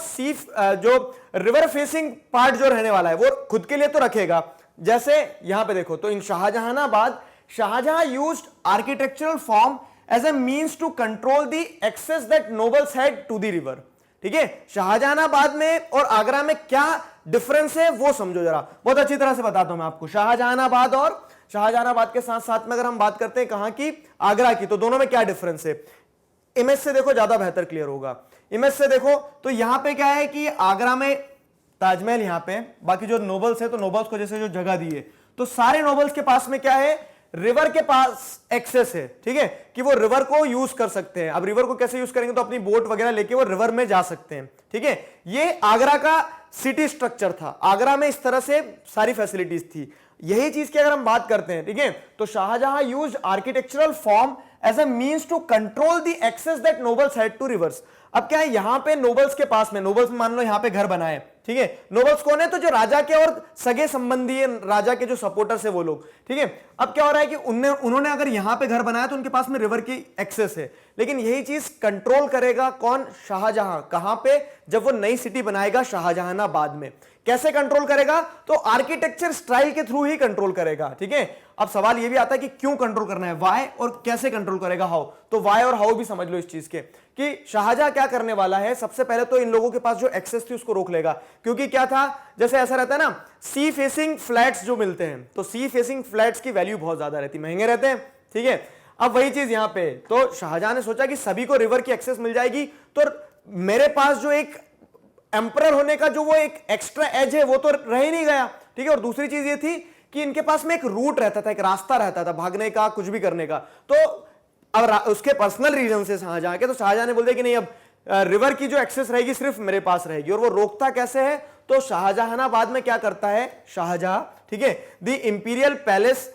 जो रिवर फेसिंग पार्ट जो रहने वाला है वो खुद के लिए तो रखेगा। जैसे यहां पे देखो, तो in Shahjahanabad, Shah Jahan used architectural form as a means to control the access that nobles had to the river. ठीक है, शाहजहानाबाद में और आगरा में क्या डिफरेंस है वो समझो जरा, बहुत अच्छी तरह से बताता हूं मैं आपको। शाहजहानाबाद और शाहजहानाबाद के साथ साथ में अगर हम बात करते हैं कहां की? आगरा की, तो दोनों में क्या डिफरेंस है? इमेज से देखो ज्यादा बेहतर क्लियर होगा। इमेज से देखो तो यहां पे क्या है कि आगरा में ताजमहल, यहां पे बाकी जो नोबल्स है, तो नोबल्स को जैसे जो जगह दी है, तो सारे नोबल्स के पास में क्या है? रिवर के पास एक्सेस है। ठीक है, कि वो रिवर को यूज कर सकते हैं। अब रिवर को कैसे यूज करेंगे? तो अपनी बोट वगैरह लेके वो रिवर में जा सकते हैं। ठीक है, ये आगरा का सिटी स्ट्रक्चर था। आगरा में इस तरह से सारी फैसिलिटीज थी। यही चीज की अगर हम बात करते हैं, ठीक है, तो Shahjahan used architectural form as a means to control the access that nobles had to rivers. अब क्या है? यहां पे नोबल्स के पास में, नोबल्स मान लो यहां पे घर बनाए, ठीक है, नोबल्स कौन है? तो जो राजा के और सगे संबंधी है, राजा के जो सपोर्टर्स है वो लोग। ठीक है, अब क्या हो रहा है कि उन्होंने अगर यहां पे घर बनाया तो उनके पास में रिवर की एक्सेस है, लेकिन यही चीज कंट्रोल करेगा कौन? शाहजहां। कहां पे? जब वो नई सिटी बनाएगा शाहजहानाबाद में। कैसे कंट्रोल करेगा? तो आर्किटेक्चर स्टाइल के थ्रू ही कंट्रोल करेगा। ठीक है, अब सवाल ये भी आता है कि क्यों कंट्रोल करना है, वाई, और कैसे कंट्रोल करेगा, हाउ। तो वाई और हाउ भी समझ लो इस चीज के कि शाहजहां क्या करने वाला है। सबसे पहले तो इन लोगों के पास जो एक्सेस थी उसको रोक लेगा। क्योंकि क्या था, जैसे ऐसा रहता है ना, सी फेसिंग फ्लैट्स जो मिलते हैं, तो सी फेसिंग फ्लैट्स की वैल्यू बहुत ज्यादा रहती है, महंगे रहते हैं। ठीक है, अब वही चीज यहां पे, तो शाहजहां ने सोचा कि सभी को रिवर की एक्सेस मिल जाएगी, तो मेरे पास जो एक एम्परर होने का जो वो एक एक्स्ट्रा एज है वो तो रह ही नहीं गया। ठीक है, और दूसरी चीज ये थी कि इनके पास में एक रूट रहता था, एक रास्ता रहता था भागने का, कुछ भी करने का। तो अब उसके पर्सनल रीजन से शाहजहां के, तो शाहजहां ने बोल दिया कि नहीं, अब रिवर की जो एक्सेस रहेगी सिर्फ मेरे पास रहेगी। और वो रोकता कैसे है? तो शाहजहानाबाद में क्या करता है शाहजहां, ठीक है, the imperial palace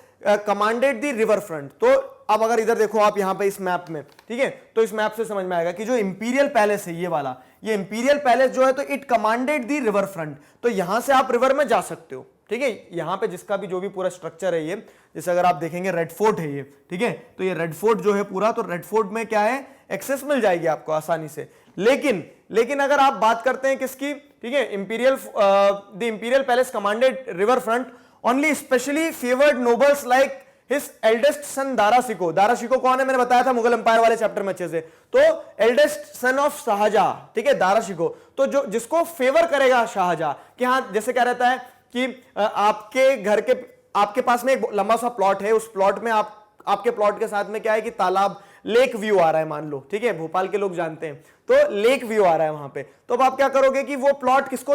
commanded the river front. तो अब अगर इधर देखो आप यहां पे इस मैप में, ठीक है, तो इस मैप से समझ में आएगा कि जो इंपीरियल पैलेस है ये वाला, ये इंपीरियल पैलेस जो है, तो it commanded the river front. तो यहां से आप रिवर में जा सकते हो। ठीक है। यहां पे जिसका भी जो भी पूरा स्ट्रक्चर है ये, जैसे अगर आप देखेंगे रेड फोर्ट है ये, ठीक है, तो ये रेड फोर्ट जो है पूरा, तो रेड फोर्ट में क्या है, एक्सेस मिल जाएगी आपको आसानी से। लेकिन अगर आप बात करते हैं किसकी, ठीक है, the imperial palace commanded river front only specially favoured nobles like his eldest son Dara Shikoh. Dara Shikoh कौन है, मैंने बताया था मुगल एम्पायर वाले चैप्टर में अच्छे से। तो एल्डेस्ट सन ऑफ शाहजहां, ठीक है, दारा शिको, तो जो जिसको फेवर करेगा शाहजहां, कि हाँ जैसे क्या रहता है कि आपके घर के आपके पास में एक लंबा सा प्लॉट है, उस प्लॉट में आपके प्लॉट के साथ में क्या है कि तालाब, लेक व्यू आ रहा है मान लो, ठीक है, भोपाल के लोग जानते हैं, तो लेक व्यू आ रहा है वहां पे, तो अब आप क्या करोगे कि वो प्लॉट किसको,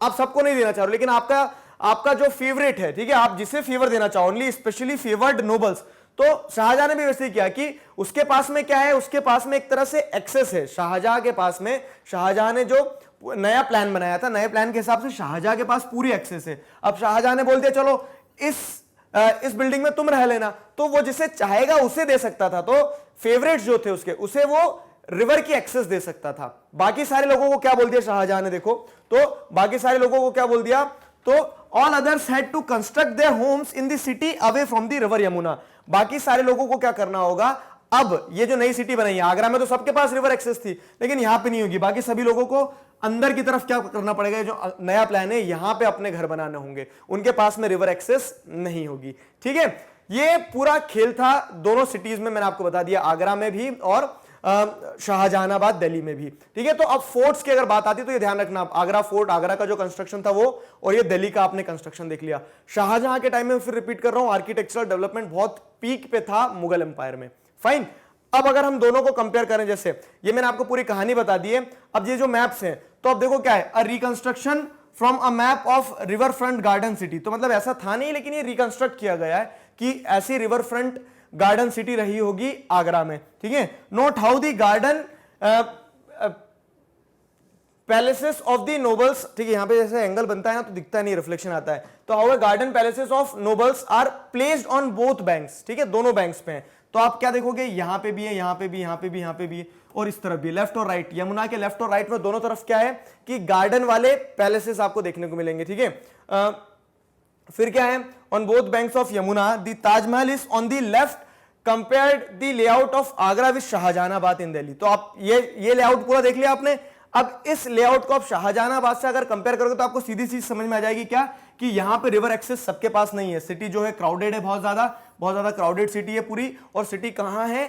आप सबको नहीं देना चाह रहे, लेकिन आपका जो फेवरेट है, ठीक है, आप जिसे फेवर देना चाहो, ओनली स्पेशली फेवर्ड नोबल्स, तो शाहजहां ने भी वैसे ही किया कि उसके पास में क्या है, उसके पास में एक तरह से एक्सेस है शाहजहां के पास में। शाहजहां ने जो नया प्लान बनाया था, नए प्लान के हिसाब से शाहजहां के पास पूरी एक्सेस है। अब शाहजहां ने बोल दिया चलो इस बिल्डिंग में तुम रह लेना, तो वो जिसे चाहेगा उसे दे सकता था, तो फेवरेट जो थे उसके, उसे वो रिवर की एक्सेस दे सकता था। बाकी सारे लोगों को क्या बोल दिया शाहजहां ने, देखो, तो बाकी सारे लोगों को क्या बोल दिया, तो all others had to construct their homes in the city away from the river Yamuna. बाकी सारे लोगों को क्या करना होगा, अब ये जो नई सिटी बनाई है, आगरा में तो सबके पास रिवर एक्सेस थी, लेकिन यहां पे नहीं होगी, बाकी सभी लोगों को अंदर की तरफ क्या करना पड़ेगा, जो नया प्लान है यहां पे अपने घर बनाने होंगे, उनके पास में रिवर एक्सेस नहीं होगी, ठीक है। ये पूरा खेल था दोनों सिटीज में, मैंने आपको बता दिया, आगरा में भी और शाहजहानाबाद दिल्ली में भी, ठीक है। तो अब फोर्ट्स की अगर बात आती है तो ये ध्यान रखना, आगरा फोर्ट, आगरा का जो कंस्ट्रक्शन था वो, और ये दिल्ली का आपने कंस्ट्रक्शन देख लिया। शाहजहां के टाइम में फिर रिपीट कर रहा हूं, आर्किटेक्चरल डेवलपमेंट बहुत पीक पे था मुगल एम्पायर में, फाइन। अब अगर हम दोनों को कंपेयर करें, जैसे ये मैंने आपको पूरी कहानी बता दी है, अब ये जो मैप्स हैं, तो अब देखो क्या है, a reconstruction from a map of river front garden city, तो मतलब ऐसा था नहीं, लेकिन ये रिकंस्ट्रक्ट किया गया है कि ऐसी रिवर फ्रंट गार्डन सिटी रही होगी आगरा में, ठीक है। Note how the garden palaces of the nobles, ठीक है, यहां पे जैसे एंगल बनता है ना तो दिखता नहीं, रिफ्लेक्शन आता है, तो how garden palaces of nobles are placed on both banks, ठीक है, दोनों बैंक्स पे हैं। तो आप क्या देखोगे, यहां पे भी है, यहां पे भी, यहां पे भी, यहां पे भी, और इस तरफ भी, लेफ्ट और राइट, यमुना के लेफ्ट और राइट में दोनों तरफ क्या है कि गार्डन वाले पैलेसेस आपको देखने को मिलेंगे, ठीक है। फिर क्या है, on both banks of Yamuna the Taj Mahal is on the left compared the layout of Agra with Shahjahanabad in Delhi. तो आप ये लेआउट पूरा देख लिया आपने। अब इस लेआउट को आप शाहजहानाबाद से अगर कंपेयर करोगे तो आपको सीधी चीज समझ में आ जाएगी क्या, कि यहां पे रिवर एक्सेस सबके पास नहीं है, सिटी जो है क्राउडेड है, बहुत ज्यादा क्राउडेड सिटी है पूरी। और सिटी कहां है,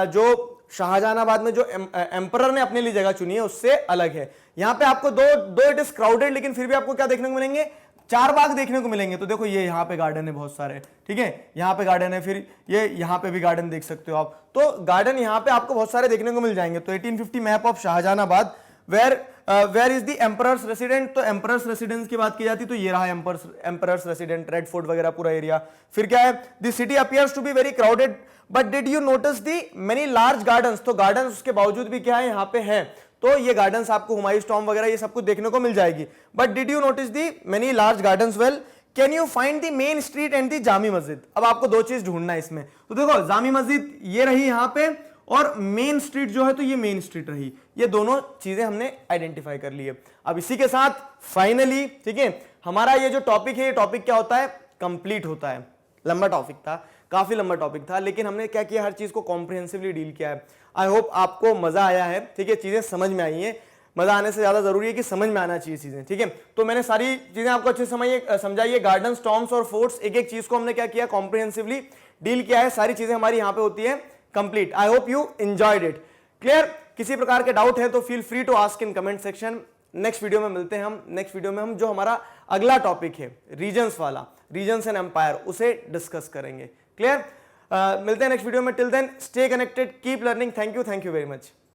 जो शाहजहानाबाद में जो एम्परर ने अपने लिए जगह चुनी है उससे अलग है। यहां पे आपको दो इट इज क्राउडेड, लेकिन फिर भी आपको क्या देखने को मिलेंगे, 4 बाग देखने को मिलेंगे। तो देखो ये यहाँ पे गार्डन है बहुत सारे, ठीक है, यहाँ पे गार्डन है, फिर ये यहाँ पे भी गार्डन देख सकते हो आप, तो गार्डन यहाँ पे आपको बहुत सारे देखने को मिल जाएंगे। तो 1850 map of Shahjahanabad, where is the emperor's resident, तो एम्परर्स रेसिडेंस की बात की जाती तो ये रहा एम्परर्स रेसिडेंट, रेड फोर्ट वगैरह पूरा एरिया। फिर क्या है, the city appears to be very crowded but did you notice the many large gardens, तो गार्डन्स उसके बावजूद भी क्या है यहाँ पे है, तो ये गार्डन्स आपको हुमायूं टॉम वगैरह ये सब कुछ देखने को मिल जाएगी। But did you notice the many large gardens, well can you find the main street and the Jami मस्जिद। अब आपको दो चीज ढूंढना है इसमें, तो देखो जामी मस्जिद ये रही यहाँ पे, और मेन स्ट्रीट जो है तो ये मेन स्ट्रीट रही, ये दोनों चीजें हमने आइडेंटिफाई कर ली है। अब इसी के साथ फाइनली, ठीक है, हमारा ये जो टॉपिक है, ये टॉपिक क्या होता है, कंप्लीट होता है। लंबा टॉपिक था, काफी लंबा टॉपिक था, लेकिन हमने क्या किया, हर चीज को कॉम्प्रिहेंसिवली डील किया है। आई होप आपको मजा आया है, ठीक है, चीजें समझ में आई हैं। मजा आने से ज्यादा जरूरी है कि समझ में आना चाहिए चीजें, ठीक है। तो मैंने सारी चीजें आपको अच्छे से समझाई है, गार्डन, स्टॉर्म्स और फोर्ट्स, एक एक चीज को हमने क्या किया, कॉम्प्रिहेंसिवली डील किया है। सारी चीजें हमारी यहाँ पे होती है complete. I hope you enjoyed it. Clear? किसी प्रकार के डाउट है तो feel free to ask in comment section. Next video में मिलते हैं हम। नेक्स्ट वीडियो में हम जो हमारा अगला टॉपिक है रीजन्स वाला, रीजन्स एंड एम्पायर, उसे डिस्कस करेंगे। क्लियर? मिलते हैं नेक्स्ट वीडियो में। Till then stay connected, keep learning. Thank you very much.